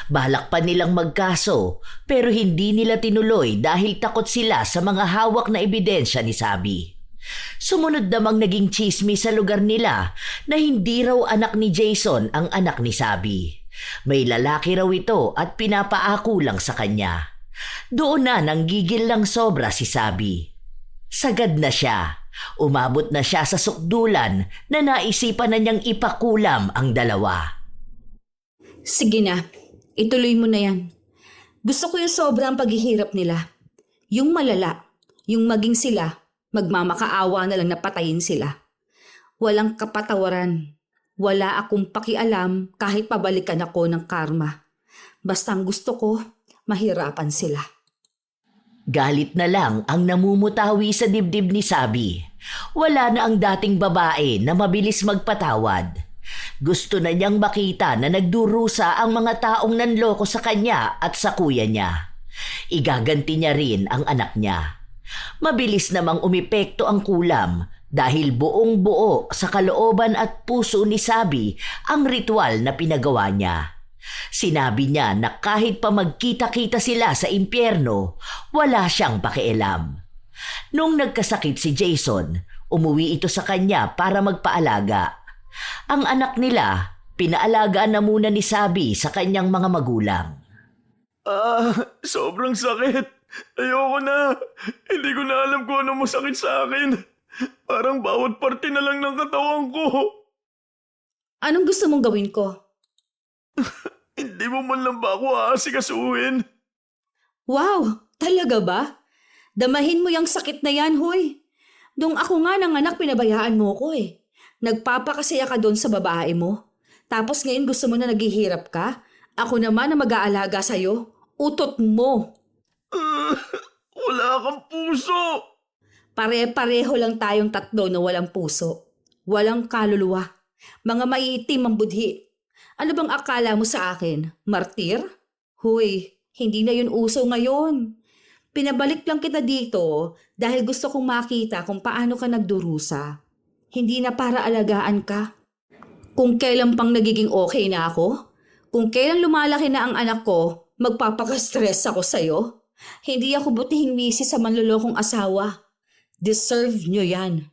Balak pa nilang magkaso pero hindi nila tinuloy dahil takot sila sa mga hawak na ebidensya ni Sabi. Sumunod namang naging tsismis sa lugar nila na hindi raw anak ni Jason ang anak ni Sabi. May lalaki raw ito at pinapaako lang sa kanya. Doon na nanggigil lang sobra si Sabi. Sagad na siya. Umabot na siya sa sukdulan na naisipan na niyang ipakulam ang dalawa. Sige na, ituloy mo na yan. Gusto ko yung sobrang paghihirap nila. Yung malala, yung maging sila, magmamakaawa na lang na patayin sila. Walang kapatawaran. Wala akong pakialam kahit pabalikan ako ng karma. Basta ang gusto ko, mahirapan sila. Galit na lang ang namumutawi sa dibdib ni Sabi. Wala na ang dating babae na mabilis magpatawad. Gusto na niyang makita na nagdurusa ang mga taong nanloko sa kanya at sa kuya niya. Igaganti niya rin ang anak niya. Mabilis namang umepekto ang kulam dahil buong buo sa kalooban at puso ni Sabi ang ritual na pinagawa niya. Sinabi niya na kahit pa magkita-kita sila sa impyerno, wala siyang pakialam. Nung nagkasakit si Jason, umuwi ito sa kanya para magpaalaga. Ang anak nila, pinaalagaan na muna ni Sabi sa kanyang mga magulang. Sobrang sakit. Ayoko na. Hindi ko na alam kung ano masakit sa akin. Parang bawat parte na lang ng katawan ko. Anong gusto mong gawin ko? Hindi mo man lang ba ako aasikasuhin? Wow, talaga ba? Damahin mo yung sakit na yan, hoy. Nung ako nga nanganak, pinabayaan mo ko eh. Nagpapakasaya ka doon sa babae mo. Tapos ngayon gusto mo na naghihirap ka? Ako naman na mag-aalaga sa'yo. Utot mo. Wala kang puso. Pare-pareho lang tayong tatlo na walang puso. Walang kaluluwa. Mga maiitim ang budhi. Ano bang akala mo sa akin? Martir? Huy, hindi na yun uso ngayon. Pinabalik lang kita dito dahil gusto kong makita kung paano ka nagdurusa. Hindi na para alagaan ka. Kung kailan pang nagiging okay na ako, kung kailan lumalaki na ang anak ko, magpapaka-stress ako sa'yo. Hindi ako butihing misi sa manlolokong asawa. Deserve nyo yan.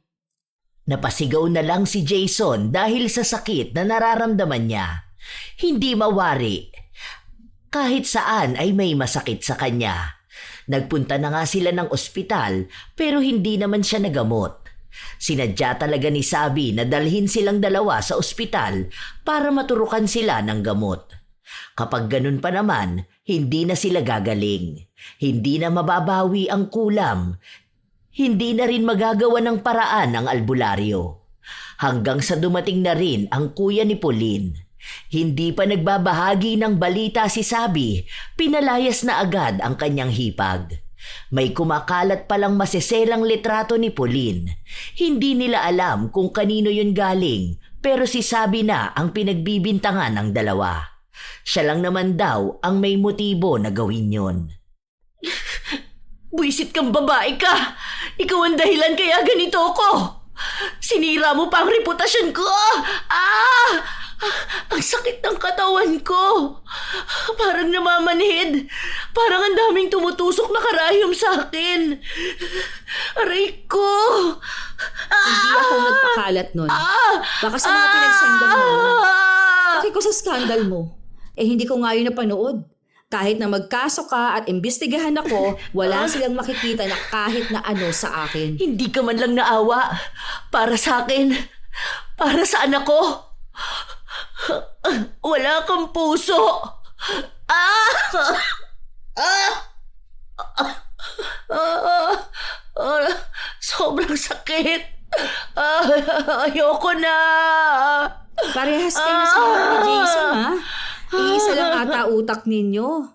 Napasigaw na lang si Jason dahil sa sakit na nararamdaman niya. Hindi mawari. Kahit saan ay may masakit sa kanya. Nagpunta na nga sila ng ospital pero hindi naman siya nagamot. Sinadya talaga ni Sabi na dalhin silang dalawa sa ospital para maturukan sila ng gamot. Kapag ganun pa naman, hindi na sila gagaling. Hindi na mababawi ang kulam. Hindi na rin magagawa ng paraan ang albularyo. Hanggang sa dumating na rin ang kuya ni Pauline. Hindi pa nagbabahagi ng balita si Sabi, pinalayas na agad ang kanyang hipag. May kumakalat palang maseselang litrato ni Pauline. Hindi nila alam kung kanino yun galing, pero si Sabi na ang pinagbibintangan ng dalawa. Siya lang naman daw ang may motibo na gawin yun. Buisit kang babae ka! Ikaw ang dahilan kaya ganito ako! Sinira mo pa ang reputasyon ko! Ang sakit ng katawan ko! Parang namamanhid! Parang ang daming tumutusok na karayom sa akin! Aray ko! Hindi ako nagpakalat nun. Baka sa mga pinagsendan mo. Bakit ko sa skandal mo? Hindi ko nga yun napanood. Kahit na magkaso ka at imbestigahan ako, wala silang makikita na kahit na ano sa akin. Hindi ka man lang naawa. Para sa akin. Para sa anak ko. Wala kang puso. Sobrang sakit. Ayoko na. Parehas kayo sa ni Jason, ha? Iisa lang ata utak ninyo.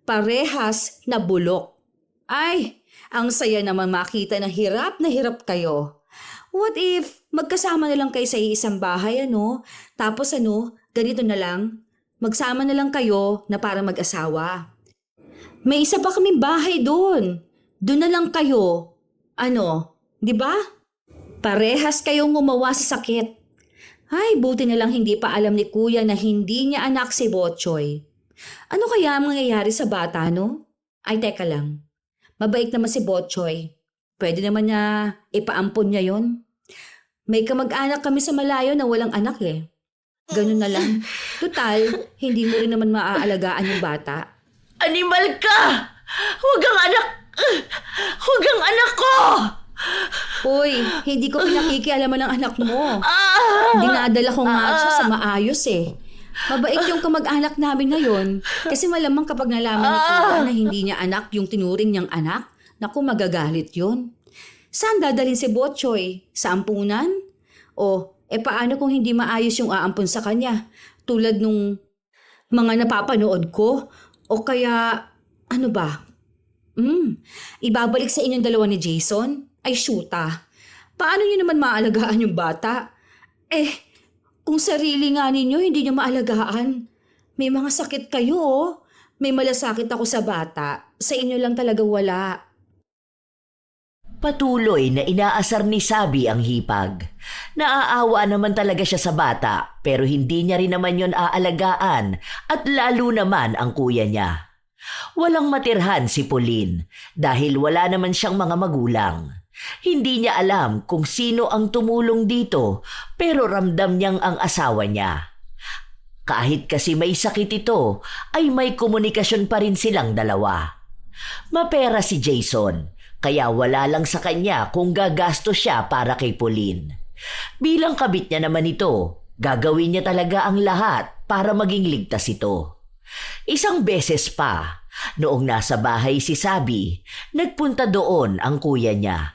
Parehas na bulok. Ay, ang saya naman makita na hirap kayo. What if magkasama na lang kayo sa isang bahay, ano? Tapos ganito na lang. Magsama na lang kayo na para mag-asawa. May isa pa kaming bahay doon. Doon na lang kayo. Di ba? Parehas kayong gumawa sa sakit. Ay, buti na lang hindi pa alam ni Kuya na hindi niya anak si Botchoy. Ano kaya ang mangyayari sa bata, no? Ay, teka lang. Mabait naman si Botchoy. Pwede naman niya ipaampon niya yon. May kamag-anak kami sa malayo na walang anak eh. Ganun na lang. Total, hindi mo rin naman maaalagaan yung bata. Animal ka! Huwag ang anak! Huwag ang anak ko! Uy, hindi ko pinakikialaman ng anak mo. Dinadala ko nga siya sa maayos eh. Mabait yung kamag-anak namin ngayon kasi malamang kapag nalaman ni Kuya na hindi niya anak yung tinuring niyang anak, naku magagalit yun. Saan dadalhin si Botchoy? Sa ampunan? O, paano kung hindi maayos yung aampun sa kanya? Tulad nung mga napapanood ko? O kaya, ano ba? Ibabalik sa inyong dalawa ni Jason? Ay, shoota. Paano niyo naman maalagaan yung bata? Kung sarili nga ninyo, hindi niyo maalagaan. May mga sakit kayo, oh. May malasakit ako sa bata. Sa inyo lang talaga wala. Patuloy na inaasar ni Sabi ang hipag. Naaawa naman talaga siya sa bata pero hindi niya rin naman yon aalagaan at lalo naman ang kuya niya. Walang matirhan si Pauline dahil wala naman siyang mga magulang. Hindi niya alam kung sino ang tumulong dito pero ramdam niyang ang asawa niya. Kahit kasi may sakit ito ay may komunikasyon pa rin silang dalawa. Mapera si Jason kaya wala lang sa kanya kung gagasto siya para kay Pauline. Bilang kabit niya naman ito, gagawin niya talaga ang lahat para maging ligtas ito. Isang beses pa, noong nasa bahay si Sabi, nagpunta doon ang kuya niya.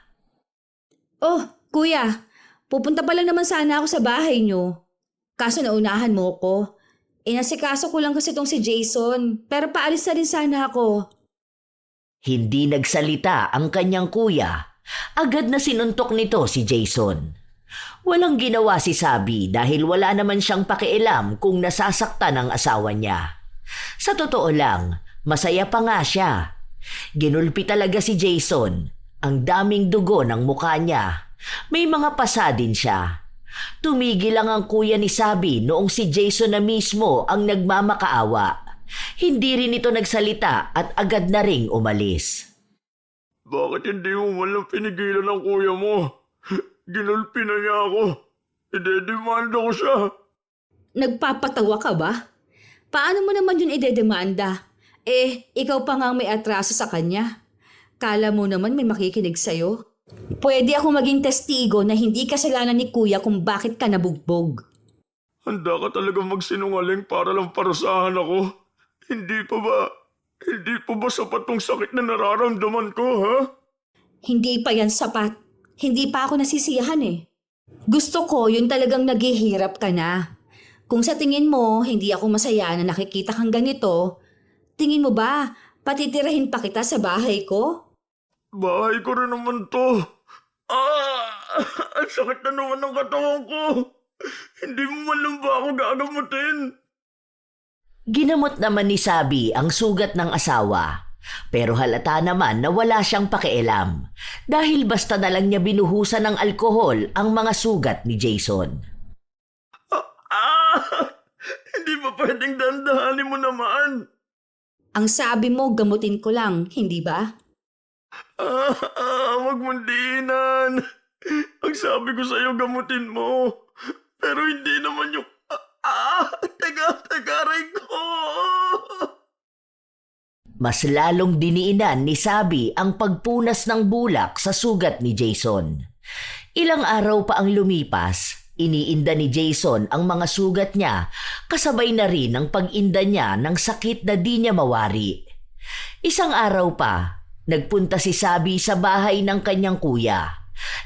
Oh, Kuya, pupunta pa lang naman sana ako sa bahay niyo. Kaso naunahan mo ko. Inasikaso ko lang kasi tong si Jason, pero paalis na rin sana ako. Hindi nagsalita ang kanyang kuya. Agad na sinuntok nito si Jason. Walang ginawa si Sabi dahil wala naman siyang pakialam kung nasasaktan ang asawa niya. Sa totoo lang, masaya pa nga siya. Ginulpi talaga si Jason. Ang daming dugo ng mukha niya. May mga pasa din siya. Tumigil lang ang kuya ni Sabi noong si Jason na mismo ang nagmamakaawa. Hindi rin ito nagsalita at agad na ring umalis. Bakit hindi mo walang pinigilan ng kuya mo? Ginulpi na niya ako. Idedemanda ko siya. Nagpapatawa ka ba? Paano mo naman yun idedemanda? Ikaw pa nga may atraso sa kanya. Kala mo naman may makikinig sa'yo? Pwede ako maging testigo na hindi kasalanan ni Kuya kung bakit ka nabugbog. Handa ka talaga magsinungaling para lang parusahan ako? Hindi pa ba sapat tong sakit na nararamdaman ko, ha? Hindi pa yan sapat. Hindi pa ako nasisiyahan eh. Gusto ko yung talagang naghihirap ka na. Kung sa tingin mo hindi ako masaya na nakikita kang ganito, tingin mo ba patitirahin pa kita sa bahay ko? Bahay ko rin naman to. Ang sakit na naman ng katawan ko. Hindi mo man lang ba ako gagamutin? Ginamot naman ni Sabi ang sugat ng asawa. Pero halata naman na wala siyang pakialam dahil basta na lang niya binuhusan ng alkohol ang mga sugat ni Jason. Hindi ba pwedeng dandahanin mo naman? Ang sabi mo gamutin ko lang, hindi ba? Wag mong diinan. Ang sabi ko sa'yo gamutin mo. Pero hindi naman yung... Tagaray ko! Mas lalong diniinan ni Sabi ang pagpunas ng bulak sa sugat ni Jason. Ilang araw pa ang lumipas, iniinda ni Jason ang mga sugat niya kasabay na rin ang pag-inda niya ng sakit na di niya mawari. Isang araw pa, nagpunta si Sabi sa bahay ng kanyang kuya.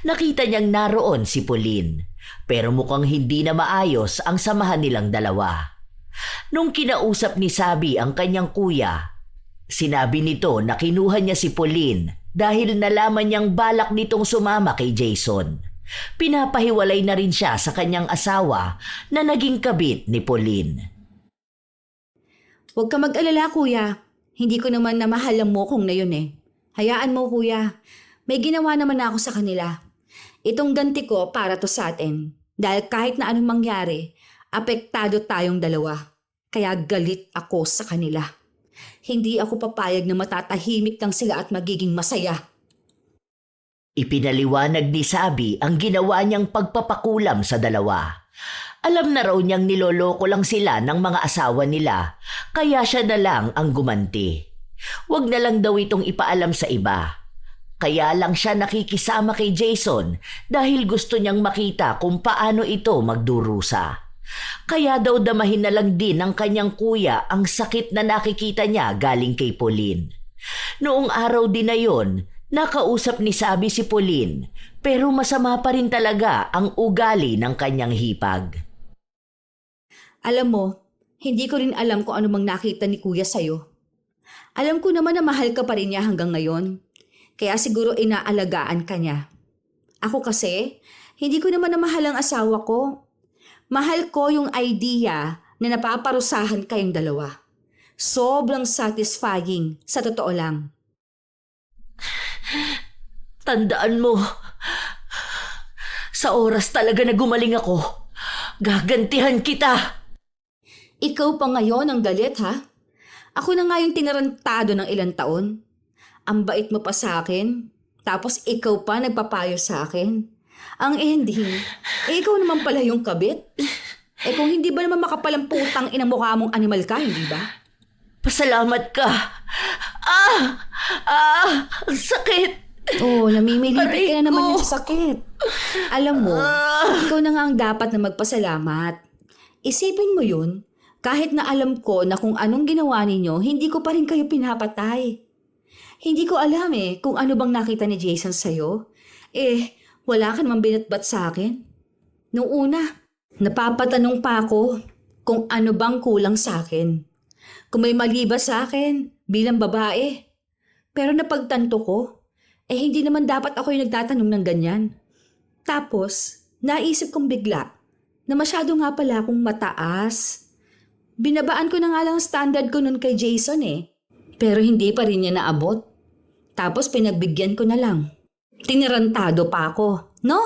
Nakita niyang naroon si Pauline. pero mukhang hindi na maayos ang samahan nilang dalawa. Nung kinausap ni Sabi ang kanyang kuya, sinabi nito na kinuha niya si Pauline dahil nalaman niyang balak nitong sumama kay Jason. Pinapahiwalay na rin siya sa kanyang asawa na naging kabit ni Pauline. Huwag ka mag-alala, kuya. Hindi ko naman na mahal ang mokong na yun eh. Hayaan mo, kuya. May ginawa naman ako sa kanila. Itong ganti ko para to sa atin. Dahil kahit na anong mangyari, apektado tayong dalawa. Kaya galit ako sa kanila. Hindi ako papayag na matatahimik lang sila at magiging masaya. Ipinaliwanag ni Sabi ang ginawa niyang pagpapakulam sa dalawa. Alam na raw niyang niloloko lang sila ng mga asawa nila, kaya siya na lang ang gumanti. Huwag na lang daw itong ipaalam sa iba. Kaya lang siya nakikisama kay Jason dahil gusto niyang makita kung paano ito magdurusa. Kaya daw damahin na lang din ng kanyang kuya ang sakit na nakikita niya galing kay Pauline. Noong araw din na yon, nakausap ni Sabi si Pauline, pero masama pa rin talaga ang ugali ng kanyang hipag. Alam mo, hindi ko rin alam kung ano mang nakita ni kuya sa'yo. Alam ko naman na mahal ka pa rin niya hanggang ngayon. Kaya siguro inaalagaan ka niya. Ako kasi, hindi ko naman na mahal ang asawa ko. Mahal ko yung idea na napaparusahan kayong dalawa. Sobrang satisfying, sa totoo lang. Tandaan mo, sa oras talaga na gumaling ako, gagantihan kita. Ikaw pa ngayon ang galit, ha? Ako na nga yung tinarantado ng ilang taon. Ang bait mo pa sa akin, tapos ikaw pa nagpapayo sa akin. Ang ending, ikaw naman pala yung kabit. Kung hindi ba naman makapalang putang ina mukha mong animal ka, hindi ba? Pasalamat ka. Ang sakit. Oh, namimilipit ka na naman Aray ko. yung sa sakit. Alam mo, ikaw na nga ang dapat na magpasalamat. Isipin mo yun, kahit na alam ko na kung anong ginawa ninyo, hindi ko pa rin kayo pinapatay. Hindi ko alam kung ano bang nakita ni Jason sa'yo. Wala ka namang binatbat sa akin. Noong una, napapatanong pa ako kung ano bang kulang sa akin. Kung may mali ba sa akin bilang babae. Pero napagtanto ko, hindi naman dapat ako yung nagtatanong ng ganyan. Tapos, naisip kong bigla na masyado nga pala akong mataas. Binabaan ko na nga lang ang standard ko nun kay Jason Pero hindi pa rin niya naabot. Tapos pinagbigyan ko na lang. Tinirantado pa ako, no?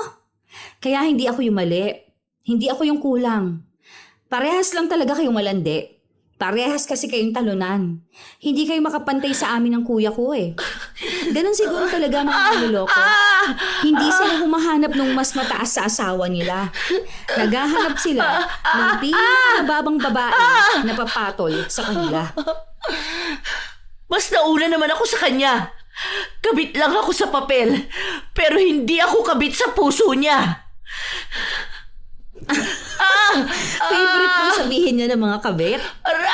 Kaya hindi ako yung mali. Hindi ako yung kulang. Parehas lang talaga kayong malandi. Parehas kasi kayong talunan. Hindi kayo makapantay sa amin ng kuya ko Ganon siguro talaga mga niloloko. Hindi sila humahanap ng mas mataas sa asawa nila. Naghahanap sila ng pinakamababang babae na papatol sa kanila. Mas nauna naman ako sa kanya. Kabit lang ako sa papel, pero hindi ako kabit sa puso niya. Favorite mo sabihin niya ng mga kabit?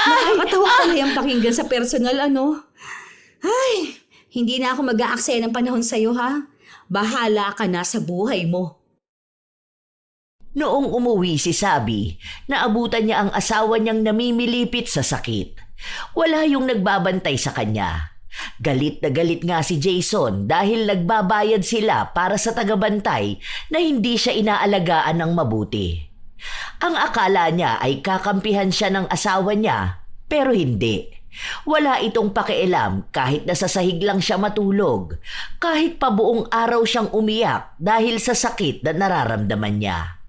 Nakakatawa pala yung pakinggan sa personal, ano? Ay, hindi na ako mag-aaksaya ng panahon sa'yo, ha? Bahala ka na sa buhay mo. Noong umuwi si Sabi, naabutan niya ang asawa niyang namimilipit sa sakit. Wala yung nagbabantay sa kanya. Galit na galit nga si Jason dahil nagbabayad sila para sa tagabantay na hindi siya inaalagaan ng mabuti. Ang akala niya ay kakampihan siya ng asawa niya, pero hindi. Wala itong pakialam kahit nasa sahig lang siya matulog, kahit pa buong araw siyang umiyak dahil sa sakit na nararamdaman niya.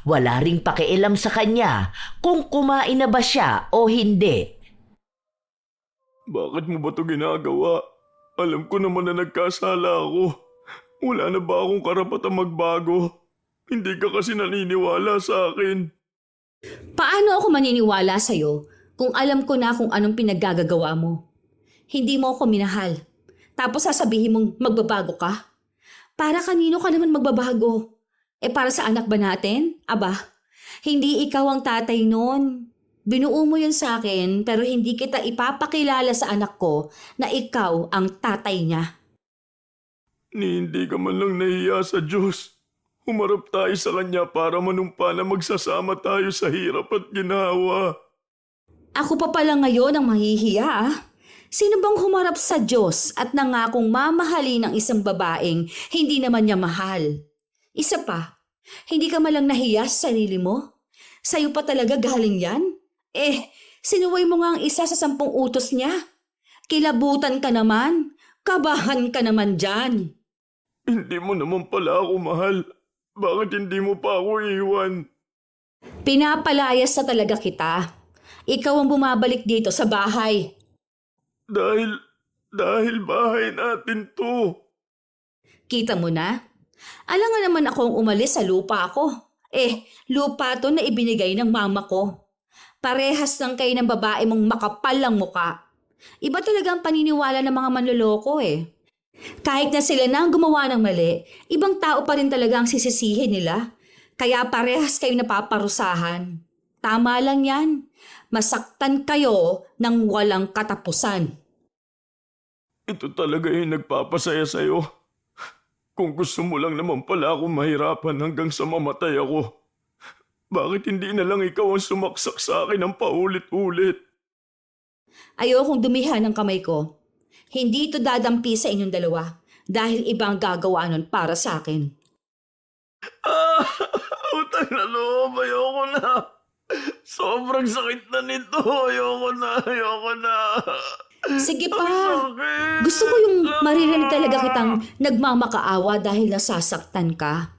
Wala ring pakialam sa kanya kung kumain na ba siya o hindi. Bakit mo ba ito ginagawa? Alam ko naman na nagkasala ako. Wala na ba akong karapatang magbago? Hindi ka kasi naniniwala sa akin. Paano ako maniniwala sa'yo kung alam ko na kung anong pinaggagawa mo? Hindi mo ako minahal. Tapos sasabihin mong magbabago ka? Para kanino ka naman magbabago? Para sa anak ba natin? Aba, hindi ikaw ang tatay nun. Binuo mo yun sa akin pero hindi kita ipapakilala sa anak ko na ikaw ang tatay niya. Ni hindi ka man lang nahiya sa Diyos. Humarap tayo sa kanya para manumpa na magsasama tayo sa hirap at ginawa. Ako pa pala ngayon ang mahihiya ah. Sino bang humarap sa Diyos at nangakong mamahalin ng isang babaeng hindi naman niya mahal? Isa pa, hindi ka malang nahiya sa sarili mo? Sa'yo pa talaga galing yan? Sinuway mo nga ang isa sa 10 utos niya. Kilabutan ka naman. Kabahan ka naman dyan. Hindi mo naman pala ako mahal. Bakit hindi mo pa ako iwan? Pinapalayas na talaga kita. Ikaw ang bumabalik dito sa bahay. Dahil bahay natin to. Kita mo na? Alam nga naman akong umalis sa lupa ko. Lupa to na ibinigay ng mama ko. Parehas lang kayo ng babae mong makapal ang muka. Iba talaga ang paniniwala ng mga manloloko Kahit na sila na ang gumawa ng mali, ibang tao pa rin talaga ang sisisihin nila. Kaya parehas kayo napaparusahan. Tama lang yan. Masaktan kayo ng walang katapusan. Ito talaga yung nagpapasaya sa'yo. Kung gusto mo lang naman pala ako mahirapan hanggang sa mamatay ako, bakit hindi na lang ikaw ang sumaksak sa akin ng paulit-ulit? Ayokong dumihan ng kamay ko. Hindi ito dadampi sa inyong dalawa dahil ibang gagawa nun para sa akin. Utang na loob, ayoko na. Sobrang sakit na nito. Ayoko na. Sige pa. Sakit. Gusto ko yung maririnig talaga kitang nagmamakaawa dahil nasasaktan ka.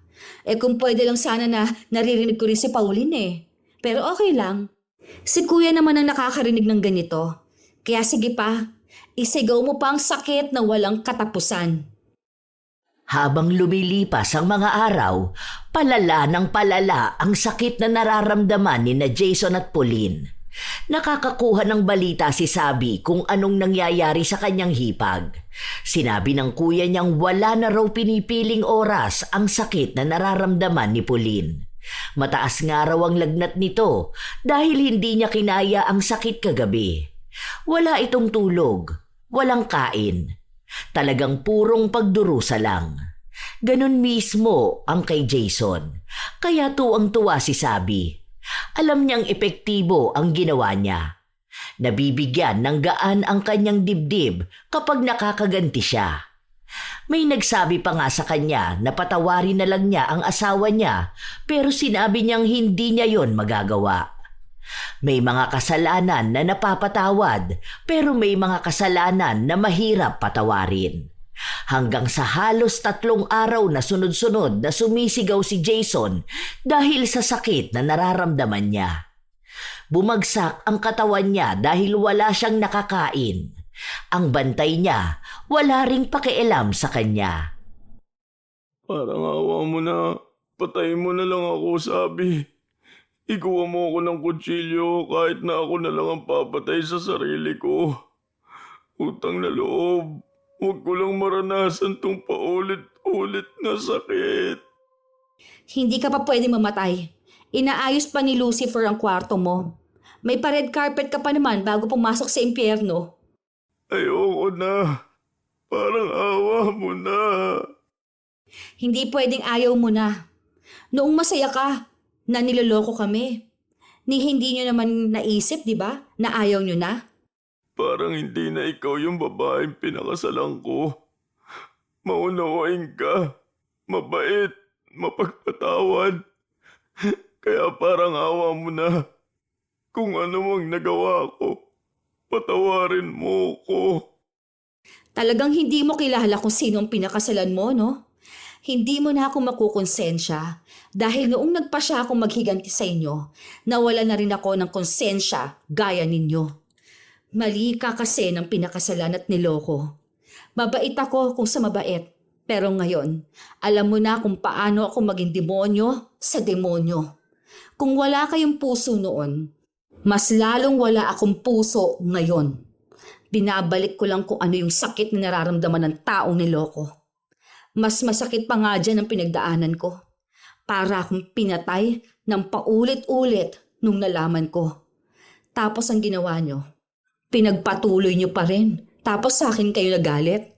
Kung pwede lang sana na naririnig ko rin si Pauline Pero okay lang. Si kuya naman ang nakakarinig ng ganito. Kaya sige pa, isigaw mo pa ang sakit na walang katapusan. Habang lumilipas ang mga araw, palala ng palala ang sakit na nararamdaman ni na Jason at Pauline. Nakakakuha ng balita si Sabi kung anong nangyayari sa kanyang hipag. Sinabi ng kuya niyang wala na raw pinipiling oras ang sakit na nararamdaman ni Pauline. Mataas nga raw ang lagnat nito dahil hindi niya kinaya ang sakit kagabi. Wala itong tulog, walang kain. Talagang purong pagdurusa lang. Ganon mismo ang kay Jason. Kaya tuwang-tuwa si Sabi. Alam niyang epektibo ang ginawa niya. Nabibigyan ng gaan ang kanyang dibdib kapag nakakaganti siya. May nagsabi pa nga sa kanya na patawarin na lang niya ang asawa niya pero sinabi niyang hindi niya yon magagawa. May mga kasalanan na napapatawad pero may mga kasalanan na mahirap patawarin. Hanggang sa halos 3 araw na sunod-sunod na sumisigaw si Jason dahil sa sakit na nararamdaman niya. Bumagsak ang katawan niya dahil wala siyang nakakain. Ang bantay niya, wala ring pakialam sa kanya. Parang awa mo na. Patayin mo na lang ako, Sabi. Ikuha mo ako ng kutsilyo kahit na ako na lang ang papatay sa sarili ko. Utang na loob. Huwag ko lang maranasan tong paulit-ulit na sakit. Hindi ka pa pwede mamatay. Inaayos pa ni Lucifer ang kwarto mo. May pa-red carpet ka pa naman bago pumasok sa impyerno. Ayoko na. Parang awa mo na. Hindi pwedeng ayaw mo na. Noong masaya ka, na niloloko kami. Hindi nyo naman naisip, di ba, na ayaw nyo na? Parang hindi na ikaw yung babaeng pinakasalan ko. Maunawain ka. Mabait. Mapagpatawad. Kaya parang awa mo na. Kung ano mang nagawa ko, patawarin mo ko. Talagang hindi mo kilala kung sino ang pinakasalan mo, no? Hindi mo na ako makukonsensya dahil noong nagpasya akong maghiganti sa inyo, nawala na rin ako ng konsensya gaya ninyo. Mali ka kasi ng pinakasalan at niloko. Mabait ako kung sa mabait, pero ngayon, alam mo na kung paano ako maging demonyo sa demonyo. Kung wala kayong puso noon, mas lalong wala akong puso ngayon. Binabalik ko lang kung ano yung sakit na nararamdaman ng taong niloko. Mas masakit pa nga dyan ang pinagdaanan ko. Para akong pinatay ng paulit-ulit nung nalaman ko. Tapos ang ginawa nyo, pinagpatuloy nyo pa rin. Tapos sa akin kayo nagalit.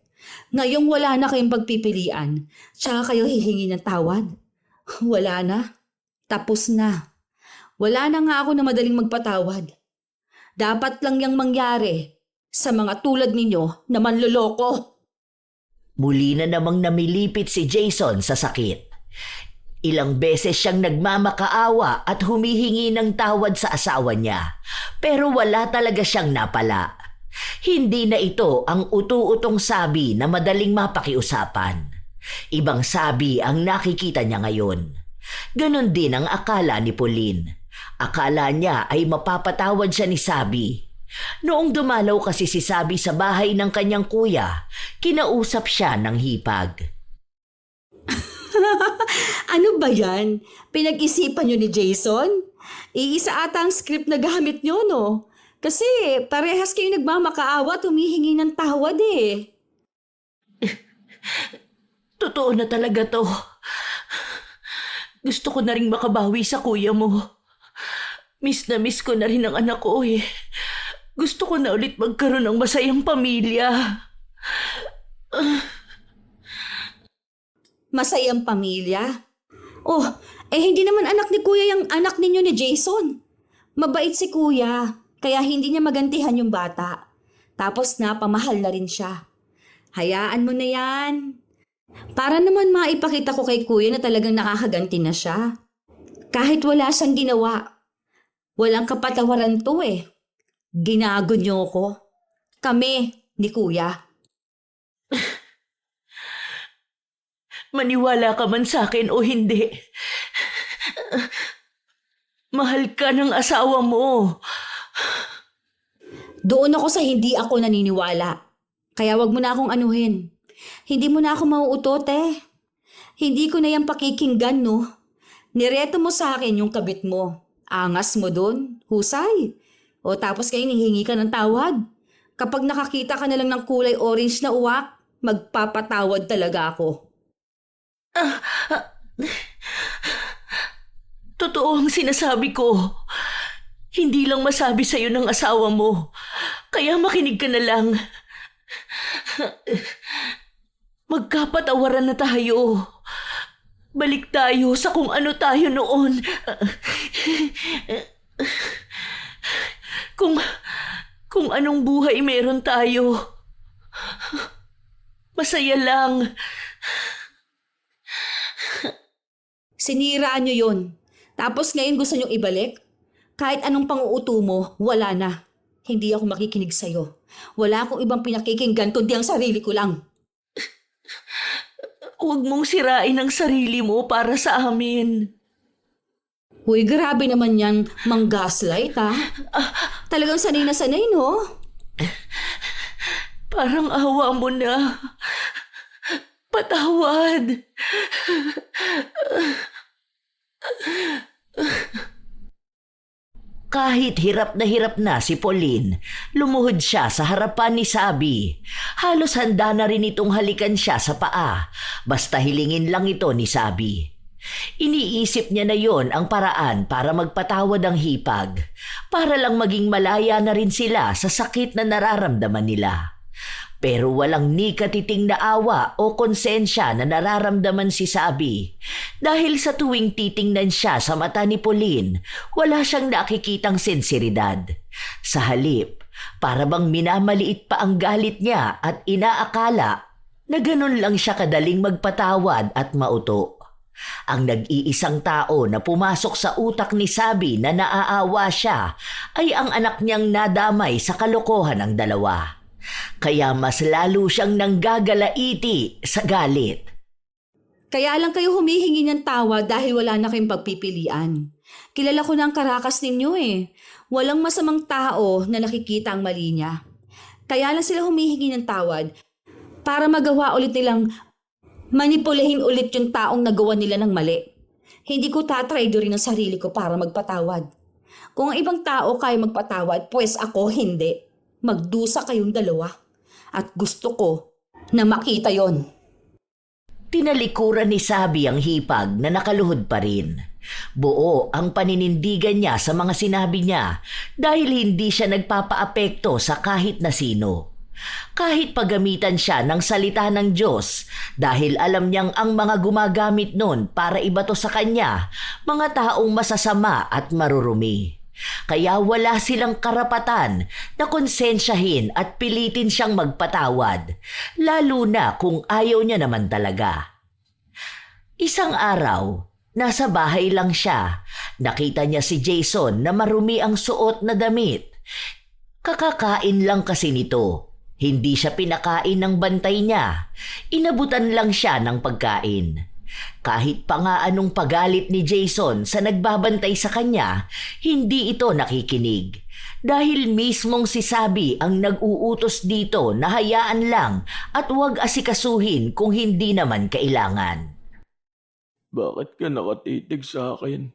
Ngayong wala na kayong pagpipilian, tsaka kayo hihingi ng tawad. Wala na. Tapos na. Wala na nga ako na madaling magpatawad. Dapat lang yang mangyari sa mga tulad ninyo na manloloko. Muli na namang namilipit si Jason sa sakit. Ilang beses siyang nagmamakaawa at humihingi ng tawad sa asawa niya, pero wala talaga siyang napala. Hindi na ito ang utu-utong sabi na madaling mapakiusapan. Ibang sabi ang nakikita niya ngayon. Ganon din ang akala ni Pauline. Akala niya ay mapapatawad siya ni Sabi. Noong dumalaw kasi si Sabi sa bahay ng kanyang kuya, kinausap siya ng hipag. Ano ba yan? Pinag-isipan nyo ni Jason? Iisa ata ang script na gamit nyo, no? Kasi parehas kayo nagmamakaawa at humihingi ng tawad eh. Totoo na talaga to. Gusto ko na rin makabawi sa kuya mo. Miss na miss ko na rin ang anak ko eh. Gusto ko na ulit magkaroon ng masayang pamilya. Masayang pamilya? Oh, hindi naman anak ni kuya yung anak ninyo ni Jason. Mabait si kuya, kaya hindi niya magantihan yung bata. Tapos pamahal na rin siya. Hayaan mo na yan. Para naman maipakita ko kay kuya na talagang nakakaganti na siya. Kahit wala siyang ginawa. Walang kapatawaran to eh. Ginago niyo ko. Kami ni kuya. Maniwala ka man sa akin o hindi. Mahal ka ng asawa mo. Doon ako sa hindi ako naniniwala. Kaya wag mo na akong anuhin. Hindi mo na ako mauutot eh. Hindi ko na yan pakikinggan, no? Nireto mo sa akin yung kabit mo. Angas mo dun. Husay. O tapos kayo hihingi ka ng tawad. Kapag nakakita ka na lang ng kulay orange na uwak, magpapatawad talaga ako. Totoo ang sinasabi ko. Hindi lang masabi sa'yo ng asawa mo. Kaya makinig ka na lang. Magkapatawaran na tayo. Balik tayo sa kung ano tayo noon. Kung anong buhay meron tayo. Masaya lang. Siniraan nyo yun. Tapos ngayon gusto nyo ibalik? Kahit anong panguuto mo, wala na. Hindi ako makikinig sa'yo. Wala akong ibang pinakikinggan kundi ang sarili ko lang. Huwag mong sirain ang sarili mo para sa amin. Uy, grabe naman yan, mang-gaslight ha. Talagang sanay na sanay, no? Parang awa mo na. Patawad. Kahit hirap na si Pauline, lumuhod siya sa harapan ni Sabi. Halos handa na rin itong halikan siya sa paa, basta hilingin lang ito ni Sabi. Iniisip niya na yon ang paraan para magpatawad ang hipag, para lang maging malaya na rin sila sa sakit na nararamdaman nila. Pero walang ni katiting na awa o konsensya na nararamdaman si Sabi. Dahil sa tuwing titingnan siya sa mata ni Pauline, wala siyang nakikitang sinseridad. Sa halip, para bang minamaliit pa ang galit niya at inaakala na ganun lang siya kadaling magpatawad at mauto. Ang nag-iisang tao na pumasok sa utak ni Sabi na naaawa siya ay ang anak niyang nadamay sa kalokohan ng dalawa. Kaya mas lalo siyang nanggagalaiti sa galit. Kaya lang kayo humihingi ng tawad dahil wala na kayong pagpipilian. Kilala ko na ang karakas ninyo eh. Walang masamang tao na nakikita ang mali niya. Kaya lang sila humihingi ng tawad para magawa ulit nilang manipulahin ulit yung taong nagawa nila ng mali. Hindi ko tatraydorin ang sarili ko para magpatawad. Kung ang ibang tao kaya magpatawad, pues ako hindi. Magdusa kayong dalawa. At gusto ko na makita yon. Tinalikuran ni Sabi ang hipag na nakaluhod pa rin. Buo ang paninindigan niya sa mga sinabi niya dahil hindi siya nagpapaapekto sa kahit na sino. Kahit paggamitan siya ng salita ng Diyos dahil alam niyang ang mga gumagamit nun para ibato sa kanya, mga taong masasama at marurumi. Kaya wala silang karapatan na konsensyahin at pilitin siyang magpatawad, lalo na kung ayaw niya naman talaga. Isang araw, nasa bahay lang siya. Nakita niya si Jason na marumi ang suot na damit. Kakakain lang kasi nito. Hindi siya pinakain ng bantay niya. Inabutan lang siya ng pagkain. Kahit pa nga anong pagalit ni Jason sa nagbabantay sa kanya, hindi ito nakikinig. Dahil mismong si Sabi ang nag-uutos dito na hayaan lang at huwag asikasuhin kung hindi naman kailangan. Bakit ka nakatitig sa akin?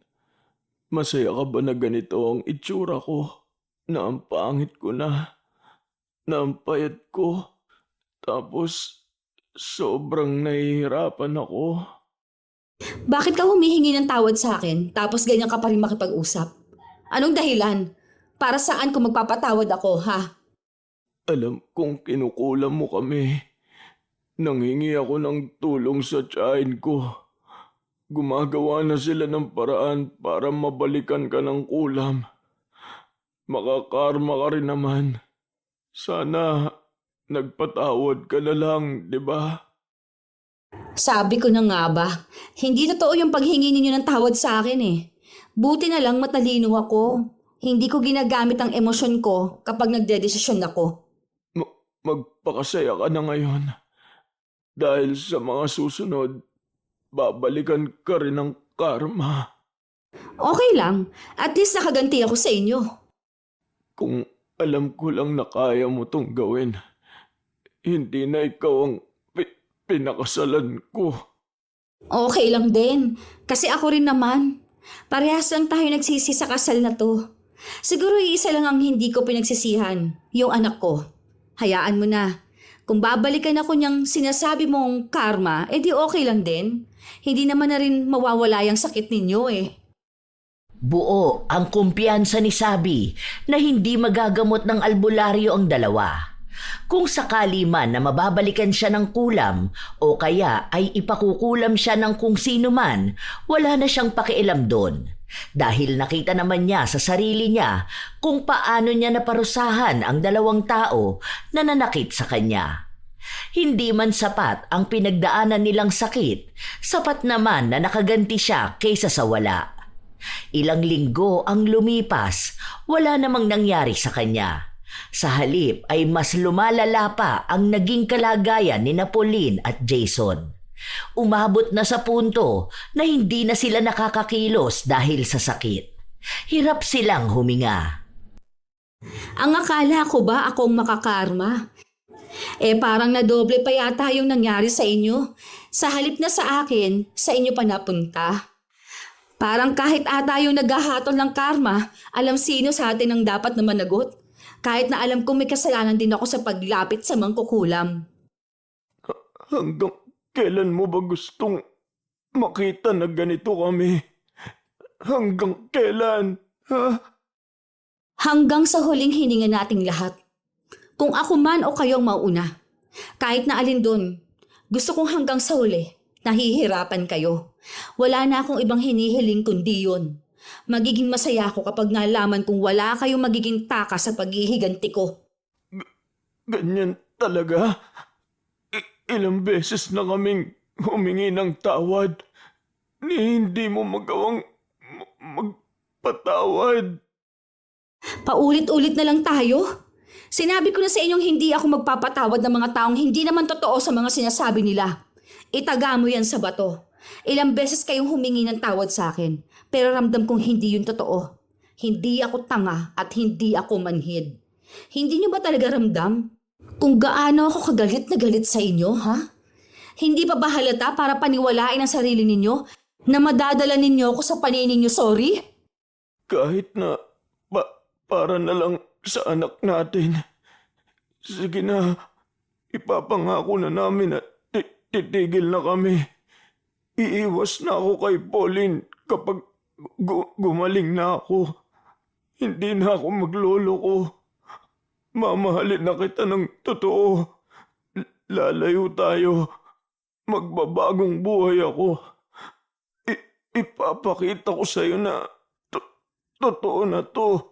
Masaya ka ba na ganito ang itsura ko? Na ang pangit ko na ang payat ko. Tapos sobrang nahihirapan ako. Bakit ka humihingi ng tawad sa akin tapos ganyan ka pa rin makipag-usap? Anong dahilan? Para saan kung magpapatawad ako, ha? Alam kong kinukulam mo kami. Nanghingi ako ng tulong sa tiyahin ko. Gumagawa na sila ng paraan para mabalikan ka ng kulam. Makakarma ka rin naman. Sana nagpatawad ka na lang, di ba? Sabi ko na nga ba, hindi totoo yung paghingi ninyo ng tawad sa akin eh. Buti na lang matalino ako. Hindi ko ginagamit ang emosyon ko kapag nagdedesisyon ako. Magpakasaya ka na ngayon. Dahil sa mga susunod, babalikan ka rin ng karma. Okay lang, at least nakaganti ako sa inyo. Kung alam ko lang na kaya mo tong gawin, hindi na ikaw ang pinakasalan ko. Okay lang din, kasi ako rin naman. Parehas lang tayo nagsisi sa kasal na to. Siguro iisa lang ang hindi ko pinagsisihan, yung anak ko. Hayaan mo na. Kung babalikan ako niyang sinasabi mong karma, edi okay lang din. Hindi naman na rin mawawala yung sakit ninyo eh. Buo ang kumpiyansa ni Sabi na hindi magagamot ng albularyo ang dalawa. Kung sakali man na mababalikan siya ng kulam o kaya ay ipakukulam siya ng kung sino man, wala na siyang pakialam doon. Dahil nakita naman niya sa sarili niya kung paano niya naparusahan ang dalawang tao na nanakit sa kanya. Hindi man sapat ang pinagdaanan nilang sakit, sapat naman na nakaganti siya kaysa sa wala. Ilang linggo ang lumipas, wala namang nangyari sa kanya. Sa halip ay mas lumalala pa ang naging kalagayan ni Pauline at Jason. Umabot na sa punto na hindi na sila nakakakilos dahil sa sakit. Hirap silang huminga. Ang akala ko ba akong makakarma? Parang nadoble pa yata yung nangyari sa inyo. Sa halip na sa akin, sa inyo pa napunta. Parang kahit ata yung naghahatol ng karma, alam sino sa atin ang dapat na managot. Kahit na alam kong may kasalanan din ako sa paglapit sa mangkukulam. Hanggang kailan mo ba gustong makita na ganito kami? Hanggang kailan? Ha? Hanggang sa huling hininga nating lahat. Kung ako man o kayong mauna, kahit na alin doon, gusto kong hanggang sa huli, nahihirapan kayo. Wala na akong ibang hinihiling kundi yun. Magiging masaya ako kapag nalaman kong wala kayong magiging taka sa paghihiganti ko. Ganyan talaga? Ilang beses na kaming humingi ng tawad. Hindi mo magawang magpatawad. Paulit-ulit na lang tayo. Sinabi ko na sa inyong hindi ako magpapatawad ng mga taong hindi naman totoo sa mga sinasabi nila. Itaga mo yan sa bato. Ilang beses kayong humingi ng tawad sa akin, pero ramdam kong hindi yun totoo. Hindi ako tanga at hindi ako manhid. Hindi niyo ba talaga ramdam kung gaano ako kagalit na galit sa inyo, ha? Hindi pa ba halata para paniwalain ang sarili ninyo na madadala ninyo ako sa paningin niyo sorry? Kahit na para na lang sa anak natin. Sige na, ipapangako na namin na titigil na kami. Iiwas na ako kay Pauline kapag gumaling na ako. Hindi na ako magloloko. Mamahalin na kita ng totoo. Lalayo tayo. Magbabagong buhay ako. Ipapakita ko sa'yo na totoo na to.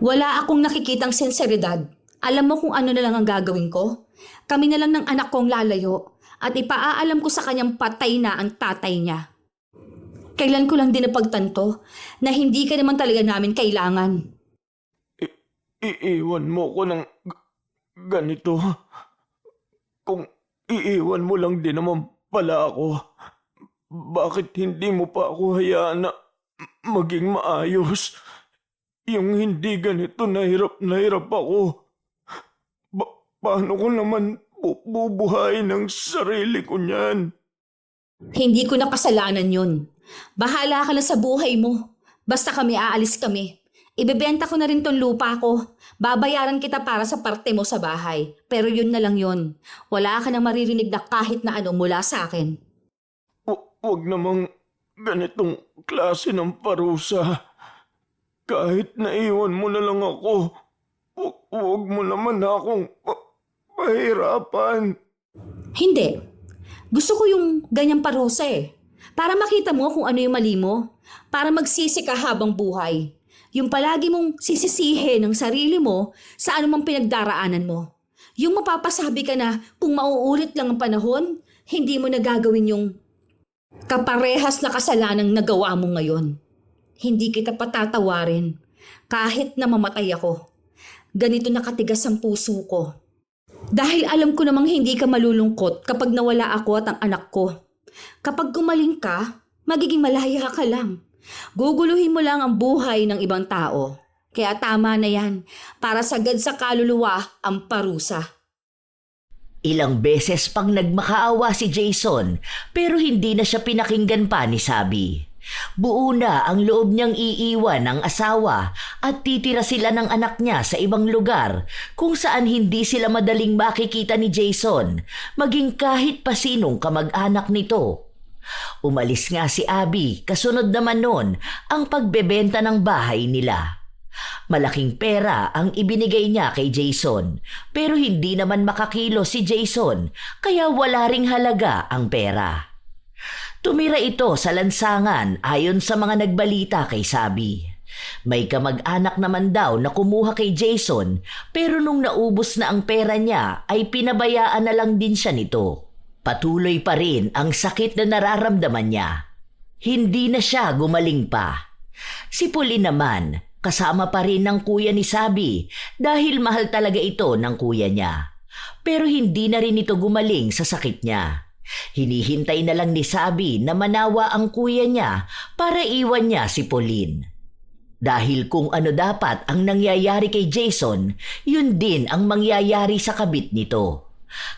Wala akong nakikitang sinseridad. Alam mo kung ano na lang ang gagawin ko? Kami na lang ng anak kong lalayo at ipaaalam ko sa kanyang patay na ang tatay niya. Kailan ko lang din napagtanto na hindi ka naman talaga namin kailangan. Iiwan mo ko ng ganito. Kung iiwan mo lang din naman pala ako, bakit hindi mo pa ako hayaan na maging maayos? Yung hindi ganito na hirap ako. Paano ko naman bubuhayin ang sarili ko niyan? Hindi ko na kasalanan yun. Bahala ka na sa buhay mo. Basta aalis kami. Ibebenta ko na rin tong lupa ko. Babayaran kita para sa parte mo sa bahay. Pero yun na lang yun. Wala ka nang maririnig na kahit na ano mula sa akin. Huwag namang ganitong klase ng parusa. Kahit naiwan mo na lang ako, huwag mo naman akong pahirapan. Hindi. Gusto ko yung ganyang parusa eh. Para makita mo kung ano yung mali mo. Para magsisi ka habang buhay. Yung palagi mong sisisihin ng sarili mo sa anumang pinagdaraanan mo. Yung mapapasabi ka na kung mauulit lang ang panahon, hindi mo na gagawin yung kaparehas na kasalanang nagawa mo ngayon. Hindi kita patatawarin kahit na mamatay ako. Ganito nakatigas ang puso ko. Dahil alam ko namang hindi ka malulungkot kapag nawala ako at ang anak ko. Kapag gumaling ka, magiging malaya ka lang. Guguluhin mo lang ang buhay ng ibang tao. Kaya tama na yan, para sagad sa kaluluwa ang parusa. Ilang beses pang nagmakaawa si Jason pero hindi na siya pinakinggan pa ni Sabi. Buo na ang loob niyang iiwan ng asawa at titira sila ng anak niya sa ibang lugar kung saan hindi sila madaling makikita ni Jason, maging kahit pa sinong kamag-anak nito. Umalis nga si Abby, kasunod naman nun ang pagbebenta ng bahay nila. Malaking pera ang ibinigay niya kay Jason pero hindi naman makakilo si Jason kaya wala ring halaga ang pera. Tumira ito sa lansangan ayon sa mga nagbalita kay Sabi. May kamag-anak naman daw na kumuha kay Jason pero nung naubos na ang pera niya ay pinabayaan na lang din siya nito. Patuloy pa rin ang sakit na nararamdaman niya. Hindi na siya gumaling pa. Si Pauline naman, kasama pa rin ng kuya ni Sabi dahil mahal talaga ito ng kuya niya. Pero hindi na rin ito gumaling sa sakit niya. Hinihintay na lang ni Sabi na manawa ang kuya niya para iwan niya si Pauline. Dahil kung ano dapat ang nangyayari kay Jason, yun din ang mangyayari sa kabit nito.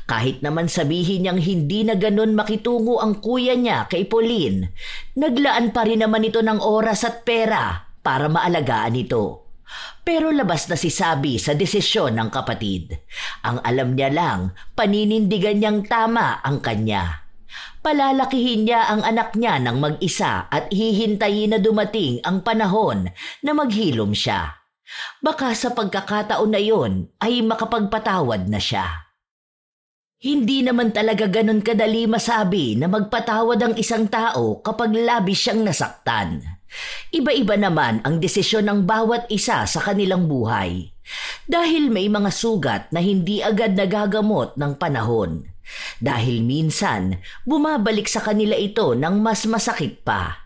Kahit naman sabihin niyang hindi na ganun makitungo ang kuya niya kay Pauline, naglaan pa rin naman ito ng oras at pera para maalagaan ito. Pero labas na si Sabi sa desisyon ng kapatid. Ang alam niya lang, paninindigan niyang tama ang kanya. Palalakihin niya ang anak niya ng mag-isa at hihintayin na dumating ang panahon na maghilom siya. Baka sa pagkakataon na yon ay makapagpatawad na siya. Hindi naman talaga ganun kadali masabi na magpatawad ang isang tao kapag labis siyang nasaktan. Iba-iba naman ang desisyon ng bawat isa sa kanilang buhay. Dahil may mga sugat na hindi agad nagagamot ng panahon. Dahil minsan, bumabalik sa kanila ito ng mas masakit pa.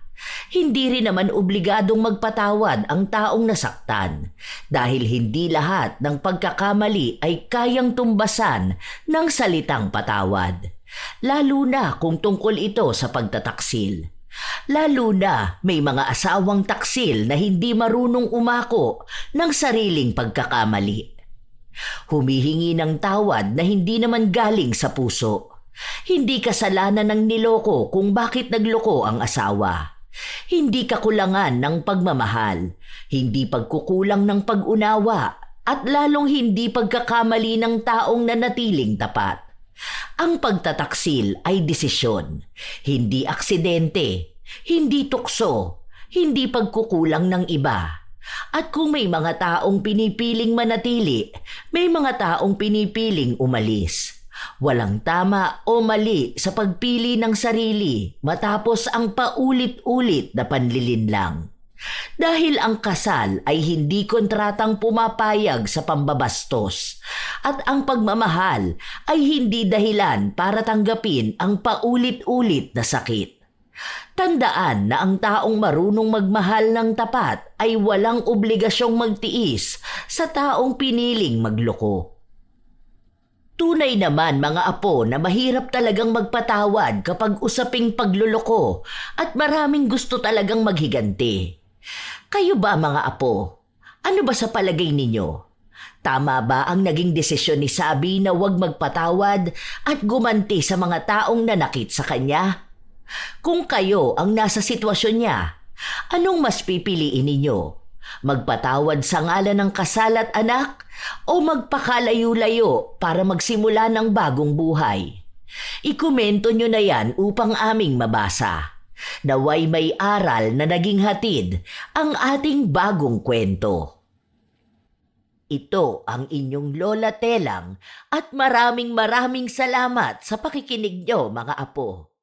Hindi rin naman obligadong magpatawad ang taong nasaktan dahil hindi lahat ng pagkakamali ay kayang tumbasan ng salitang patawad. Lalo na kung tungkol ito sa pagtataksil. Lalo na may mga asawang taksil na hindi marunong umako ng sariling pagkakamali. Humihingi ng tawad na hindi naman galing sa puso. Hindi kasalanan ng niloko kung bakit nagloko ang asawa. Hindi kakulangan ng pagmamahal, hindi pagkukulang ng pag-unawa, at lalong hindi pagkakamali ng taong nanatiling tapat. Ang pagtataksil ay desisyon, hindi aksidente, hindi tukso, hindi pagkukulang ng iba. At kung may mga taong pinipiling manatili, May mga taong pinipiling umalis. Walang tama o mali sa pagpili ng sarili matapos ang paulit-ulit na panlilinlang. Dahil ang kasal ay hindi kontratang pumapayag sa pambabastos at ang pagmamahal ay hindi dahilan para tanggapin ang paulit-ulit na sakit. Tandaan na ang taong marunong magmahal ng tapat ay walang obligasyong magtiis sa taong piniling magloko. Tunay naman mga apo na mahirap talagang magpatawad kapag usaping pagluloko at maraming gusto talagang maghiganti. Kayo ba mga apo? Ano ba sa palagay ninyo? Tama ba ang naging desisyon ni Sabi na huwag magpatawad at gumanti sa mga taong nanakit sa kanya? Kung kayo ang nasa sitwasyon niya, anong mas pipiliin ninyo? Magpatawad sa ngalan ng kasal at anak o magpakalayo-layo para magsimula ng bagong buhay? Ikomento nyo na yan upang aming mabasa. Naway may aral na naging hatid ang ating bagong kwento. Ito ang inyong Lola Telang at maraming salamat sa pakikinig nyo mga apo.